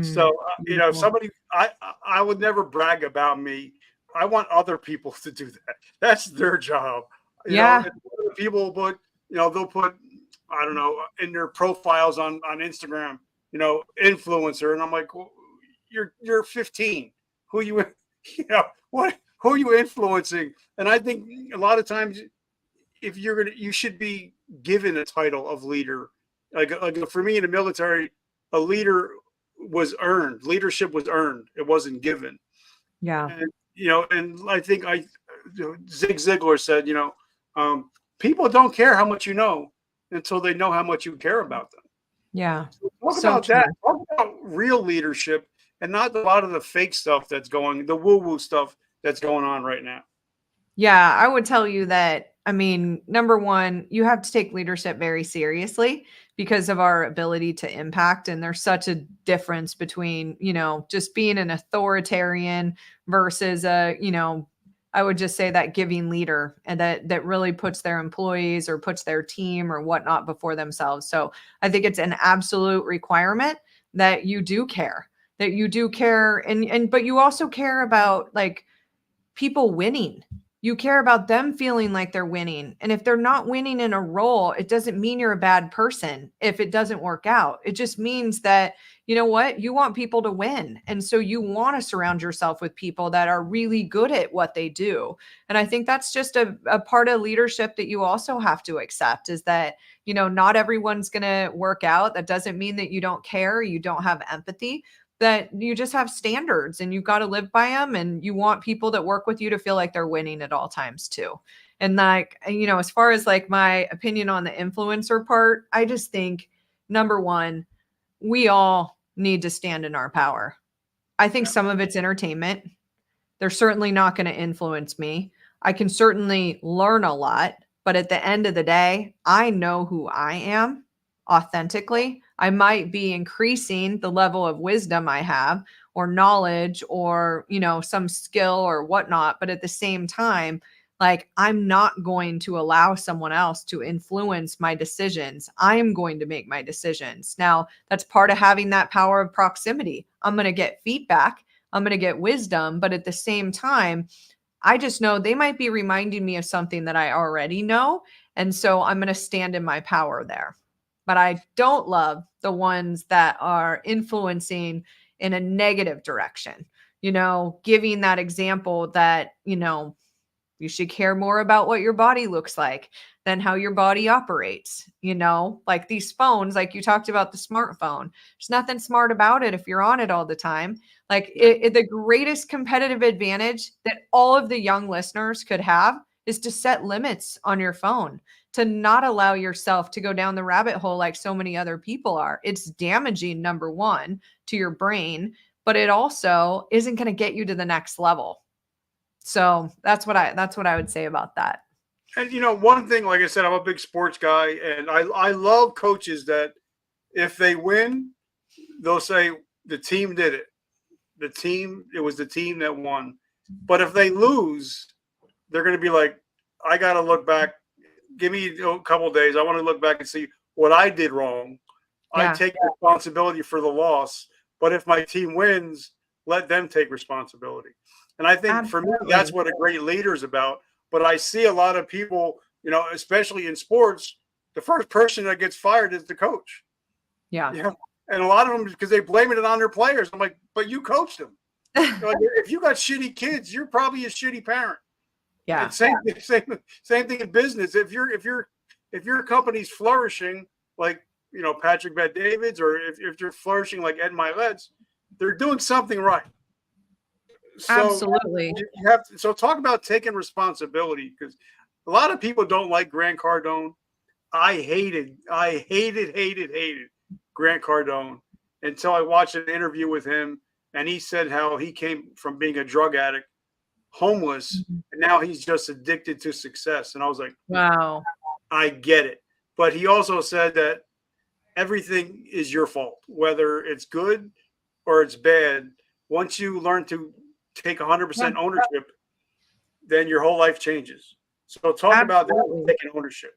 So, if somebody, I would never brag about me. I want other people to do that. That's their job. Yeah. People put, they'll put, I don't know, in their profiles on Instagram, influencer. And I'm like, well, you're 15. Who you, who are you influencing? And I think a lot of times, if you should be given a title of leader. Like for me in the military, a leader was earned. Leadership was earned. It wasn't given. Yeah. And and I think Zig Ziglar said, people don't care how much you know until they know how much you care about them. Yeah. So talk So about true. that. Talk about real leadership and not a lot of the fake stuff that's the woo-woo stuff that's going on right now. Yeah, I would tell you that, I mean, number one, you have to take leadership very seriously because of our ability to impact. And there's such a difference between, just being an authoritarian versus I would just say that giving leader, and that really puts their employees or puts their team or whatnot before themselves. So I think it's an absolute requirement that you do care, but you also care about like people winning. You care about them feeling like they're winning. And if they're not winning in a role, it doesn't mean you're a bad person if it doesn't work out. It just means that, you know what, you want people to win. And so you want to surround yourself with people that are really good at what they do. And I think that's just a part of leadership that you also have to accept, is that, not everyone's going to work out. That doesn't mean that you don't care, you don't have empathy, that you just have standards and you've got to live by them, and you want people that work with you to feel like they're winning at all times too. And like, as far as like my opinion on the influencer part, I just think number one, we all need to stand in our power. I think some of it's entertainment. They're certainly not going to influence me. I can certainly learn a lot, but at the end of the day, I know who I am authentically. I might be increasing the level of wisdom I have or knowledge or, some skill or whatnot. But at the same time, like, I'm not going to allow someone else to influence my decisions. I'm going to make my decisions. Now, that's part of having that power of proximity. I'm going to get feedback. I'm going to get wisdom. But at the same time, I just know they might be reminding me of something that I already know. And so I'm going to stand in my power there. But I don't love the ones that are influencing in a negative direction, giving that example that, you should care more about what your body looks like than how your body operates. Like these phones, like you talked about the smartphone. There's nothing smart about it if you're on it all the time. Like the greatest competitive advantage that all of the young listeners could have is to set limits on your phone, to not allow yourself to go down the rabbit hole like so many other people are. It's damaging, number one, to your brain, but it also isn't going to get you to the next level. So that's what I would say about that. And one thing, like I said, I'm a big sports guy, and I love coaches that if they win, they'll say the team did it. It was the team that won. But if they lose, they're going to be like, I got to look back. Give me a couple of days. I want to look back and see what I did wrong. Yeah. I take responsibility for the loss. But if my team wins, let them take responsibility. And I think for me, that's what a great leader is about. But I see a lot of people, especially in sports, the first person that gets fired is the coach. Yeah. And a lot of them, because they blame it on their players. I'm like, but you coached them. If you got shitty kids, you're probably a shitty parent. Yeah. And same thing in business. If your company's flourishing, like Patrick Bet-David's, or if you're flourishing like Ed Milet's, they're doing something right. So absolutely. You have to, so talk about taking responsibility, because a lot of people don't like Grant Cardone. I hated Grant Cardone until I watched an interview with him, and he said how he came from being a drug addict, homeless, and now he's just addicted to success. And I was like, wow, I get it. But he also said that everything is your fault, whether it's good or it's bad. Once you learn to take 100% ownership, then your whole life changes. So talk about that, Absolutely. taking ownership.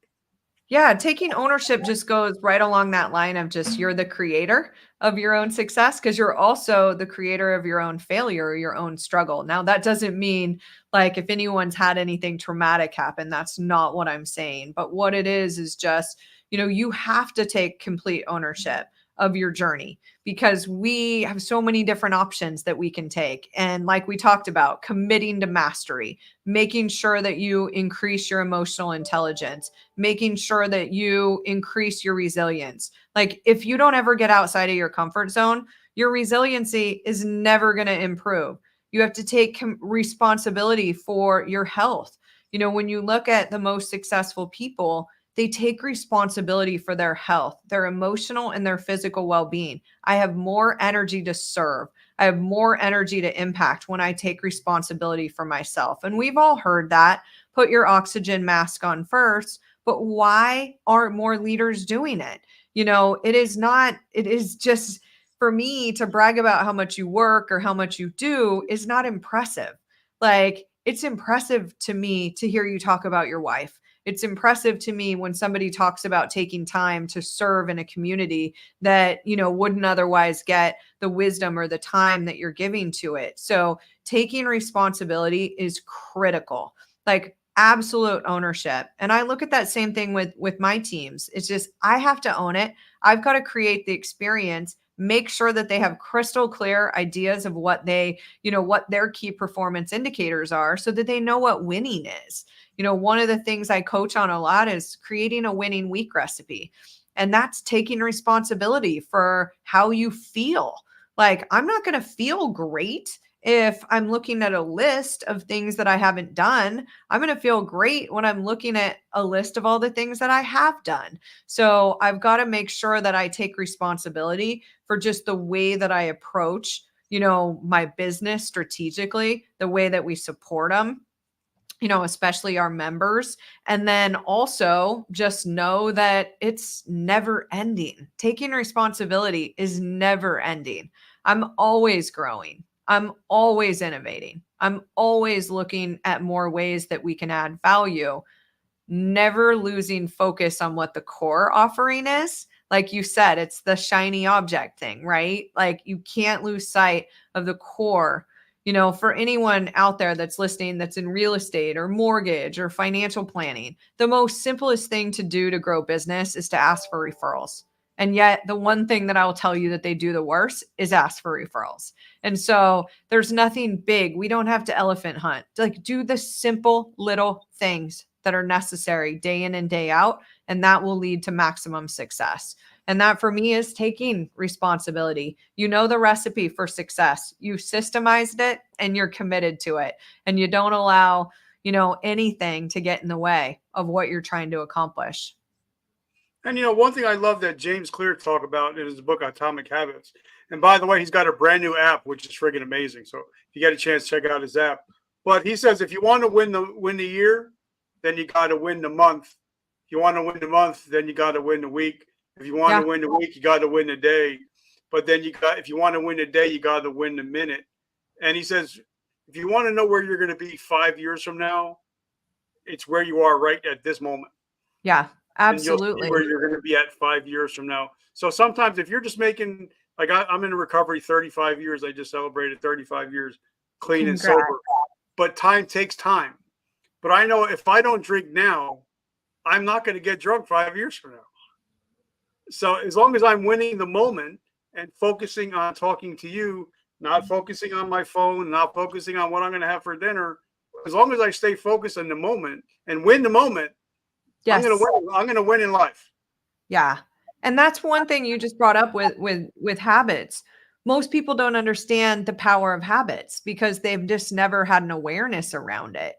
Yeah, taking ownership just goes right along that line of just you're the creator of your own success because you're also the creator of your own failure or your own struggle. Now, that doesn't mean like if anyone's had anything traumatic happen, that's not what I'm saying. But what it is just, you have to take complete ownership of your journey because we have so many different options that we can take. And like we talked about, committing to mastery, making sure that you increase your emotional intelligence, making sure that you increase your resilience. Like if you don't ever get outside of your comfort zone, your resiliency is never going to improve. You have to take responsibility for your health. When you look at the most successful people, they take responsibility for their health, their emotional and their physical well-being. I have more energy to serve. I have more energy to impact when I take responsibility for myself. And we've all heard that. Put your oxygen mask on first. But why aren't more leaders doing it? It is just for me to brag about how much you work or how much you do is not impressive. Like it's impressive to me to hear you talk about your wife. It's impressive to me when somebody talks about taking time to serve in a community that, wouldn't otherwise get the wisdom or the time that you're giving to it. So taking responsibility is critical. Like absolute ownership. And I look at that same thing with my teams. It's just I have to own it. I've got to create the experience, make sure that they have crystal clear ideas of what what their key performance indicators are so that they know what winning is. One of the things I coach on a lot is creating a winning week recipe. And that's taking responsibility for how you feel. Like I'm not going to feel great if I'm looking at a list of things that I haven't done. I'm going to feel great when I'm looking at a list of all the things that I have done. So I've got to make sure that I take responsibility for just the way that I approach, my business strategically, the way that we support them, especially our members. And then also just know that it's never ending. Taking responsibility is never ending. I'm always growing. I'm always innovating. I'm always looking at more ways that we can add value, never losing focus on what the core offering is. Like you said, it's the shiny object thing, right? Like you can't lose sight of the core. For anyone out there that's listening that's in real estate or mortgage or financial planning, the most simplest thing to do to grow business is to ask for referrals. And yet the one thing that I will tell you that they do the worst is ask for referrals. And so there's nothing big. We don't have to elephant hunt. Like do the simple little things that are necessary day in and day out, and that will lead to maximum success. And that for me is taking responsibility. You know the recipe for success. You systemized it and you're committed to it. And you don't allow, anything to get in the way of what you're trying to accomplish. And one thing I love that James Clear talked about in his book Atomic Habits. And by the way, he's got a brand new app which is friggin' amazing. So if you get a chance, check out his app. But he says if you want to win the year, then you got to win the month. If you want to win the month, then you got to win the week. If you want to win the week, you got to win the day. But then if you want to win the day, you got to win the minute. And he says, if you want to know where you're going to be 5 years from now, it's where you are right at this moment. Yeah, absolutely. And you'll see where you're going to be at 5 years from now. So sometimes if you're just making, like I'm in recovery 35 years. I just celebrated 35 years clean and sober. But time takes time. But I know if I don't drink now, I'm not going to get drunk 5 years from now. So as long as I'm winning the moment and focusing on talking to you, not focusing on my phone, not focusing on what I'm going to have for dinner, as long as I stay focused on the moment and win the moment, yes. I'm going to win in life. Yeah. And that's one thing you just brought up with habits. Most people don't understand the power of habits because they've just never had an awareness around it.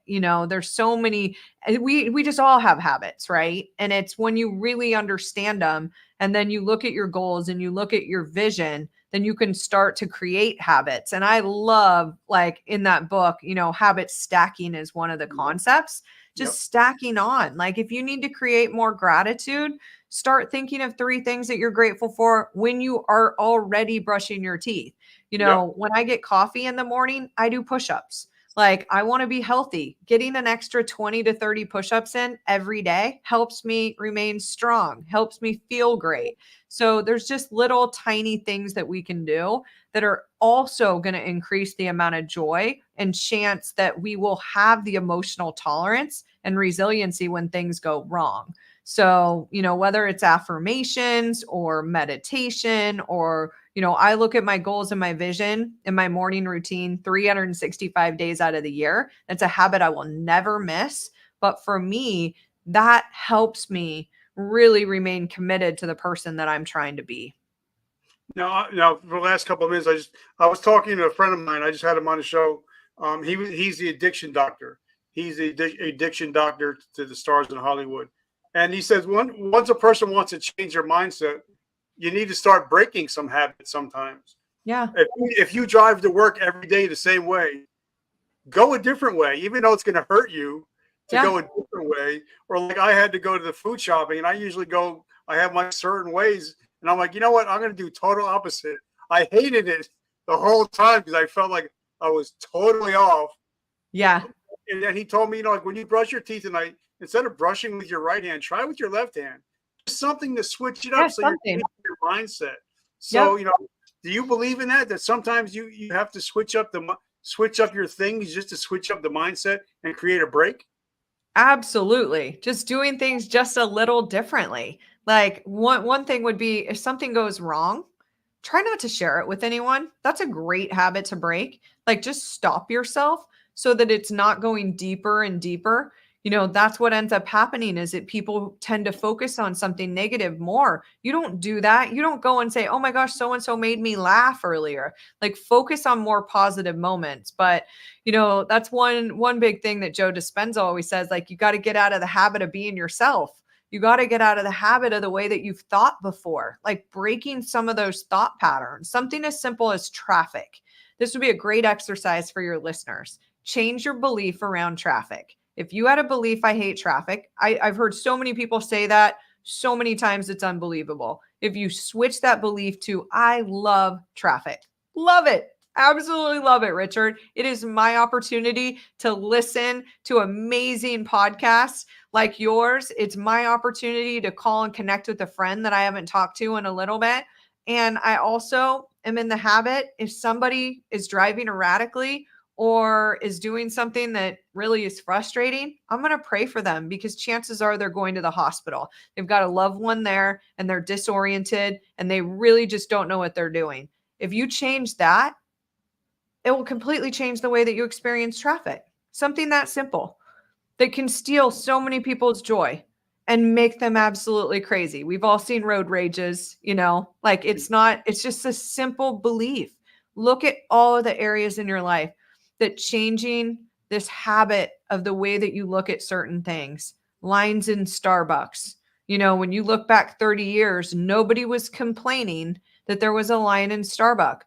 There's so many, we just all have habits, right? And it's when you really understand them and then you look at your goals and you look at your vision, then you can start to create habits. And I love, like in that book, habit stacking is one of the concepts, just stacking on. Like if you need to create more gratitude, start thinking of 3 things that you're grateful for when you are already brushing your teeth. When I get coffee in the morning, I do push-ups. Like, I want to be healthy. Getting an extra 20 to 30 push-ups in every day helps me remain strong, helps me feel great. So there's just little tiny things that we can do that are also going to increase the amount of joy and chance that we will have the emotional tolerance and resiliency when things go wrong. So, whether it's affirmations or meditation or, I look at my goals and my vision in my morning routine 365 days out of the year. That's a habit I will never miss. But for me, that helps me really remain committed to the person that I'm trying to be. Now, for the last couple of minutes, I was talking to a friend of mine. I just had him on the show. He's the addiction doctor. He's the addiction doctor to the stars in Hollywood, and he says once a person wants to change their mindset, you need to start breaking some habits. Sometimes, Yeah. if you drive to work every day the same way, go a different way, even though it's going to hurt you to go a different way. Or like I had to go to the food shopping, and I usually go. I have my certain ways. And I'm like, you know what? I'm going to do total opposite. I hated it the whole time because I felt like I was totally off. Yeah. And then he told me, like when you brush your teeth at night, instead of brushing with your right hand, try with your left hand. Just something to switch it up so you're changing your mindset. So, do you believe in that? That sometimes you have to switch up your things just to switch up the mindset and create a break? Absolutely. Just doing things just a little differently. Like one thing would be if something goes wrong, try not to share it with anyone. That's a great habit to break. Like just stop yourself so that it's not going deeper and deeper. That's what ends up happening is that people tend to focus on something negative more. You don't do that. You don't go and say, "Oh my gosh, so and so made me laugh earlier." Like focus on more positive moments. But that's one big thing that Joe Dispenza always says, like you got to get out of the habit of being yourself. You got to get out of the habit of the way that you've thought before, like breaking some of those thought patterns. Something as simple as traffic. This would be a great exercise for your listeners. Change your belief around traffic. If you had a belief, I hate traffic, I've heard so many people say that so many times, it's unbelievable. If you switch that belief to, I love traffic, love it. Absolutely love it, Richard. It is my opportunity to listen to amazing podcasts like yours. It's my opportunity to call and connect with a friend that I haven't talked to in a little bit. And I also am in the habit, if somebody is driving erratically or is doing something that really is frustrating, I'm going to pray for them because chances are they're going to the hospital. They've got a loved one there and they're disoriented and they really just don't know what they're doing. If you change that, it will completely change the way that you experience traffic. Something that simple that can steal so many people's joy and make them absolutely crazy. We've all seen road rages, like it's just a simple belief. Look at all of the areas in your life that changing this habit of the way that you look at certain things, lines in Starbucks. When you look back 30 years, nobody was complaining that there was a line in Starbucks.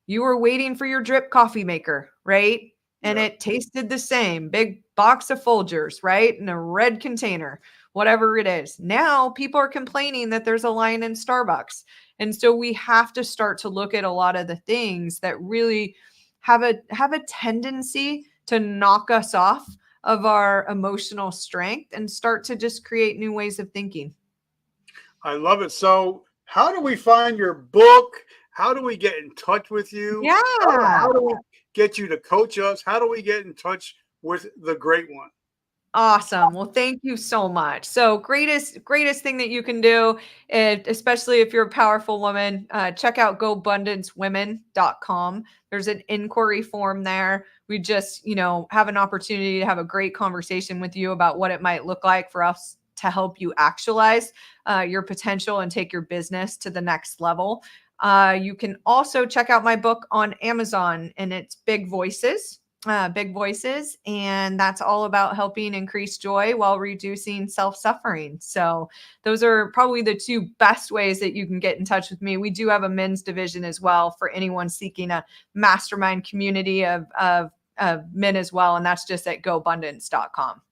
You were waiting for your drip coffee maker, right? And it tasted the same, big box of Folgers, right? In a red container, whatever it is. Now people are complaining that there's a line in Starbucks. And so we have to start to look at a lot of the things that really have a tendency to knock us off of our emotional strength and start to just create new ways of thinking. I love it. So, how do we find your book? How do we get in touch with you? Yeah. How do we get you to coach us? How do we get in touch with the great one? Awesome. Well, thank you so much. So greatest thing that you can do, especially if you're a powerful woman, check out gobundancewomen.com. There's an inquiry form there. We just, have an opportunity to have a great conversation with you about what it might look like for us to help you actualize your potential and take your business to the next level. You can also check out my book on Amazon, and it's Big Voices. And that's all about helping increase joy while reducing self-suffering. So those are probably the two best ways that you can get in touch with me. We do have a men's division as well for anyone seeking a mastermind community of men as well. And that's just at gobundance.com.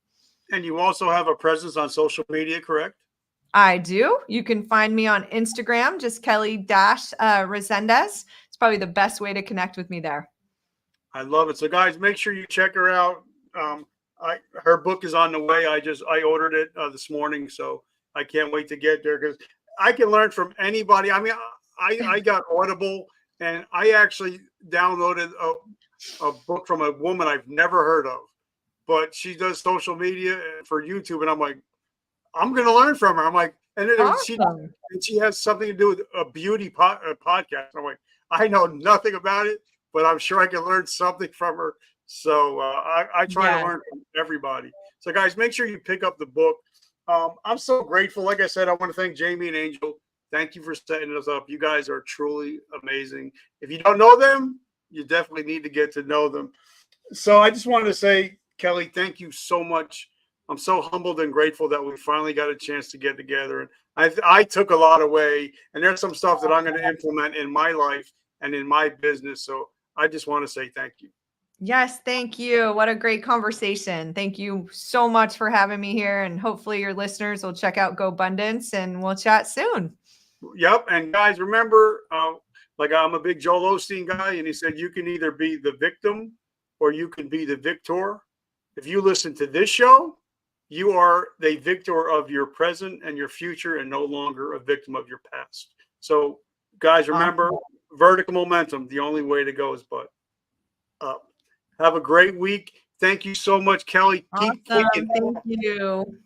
And you also have a presence on social media, correct? I do. You can find me on Instagram, just Kelly-Resendez. It's probably the best way to connect with me there. I love it. So guys, make sure you check her out. Her book is on the way. I ordered it this morning, so I can't wait to get there because I can learn from anybody. I mean, I got Audible, and I actually downloaded a book from a woman I've never heard of, but she does social media for YouTube, and I'm like, I'm going to learn from her. I'm like, Awesome. she has something to do with a beauty podcast. I'm like, I know nothing about it, but I'm sure I can learn something from her. So I try to Yes. learn from everybody. So guys, make sure you pick up the book. I'm so grateful. Like I said, I want to thank Jamie and Angel. Thank you for setting us up. You guys are truly amazing. If you don't know them, you definitely need to get to know them. So I just wanted to say, Kelly, thank you so much. I'm so humbled and grateful that we finally got a chance to get together. And I took a lot away, and there's some stuff that I'm going to implement in my life and in my business. So I just want to say thank you. Yes, thank you. What a great conversation. Thank you so much for having me here. And hopefully your listeners will check out GoBundance and we'll chat soon. Yep. And guys, remember, like I'm a big Joel Osteen guy, and he said you can either be the victim or you can be the victor. If you listen to this show, you are the victor of your present and your future and no longer a victim of your past. So, guys, remember, vertical momentum. The only way to go is but up. Have a great week. Thank you so much, Kelly. Keep Awesome. thinking. Thank you.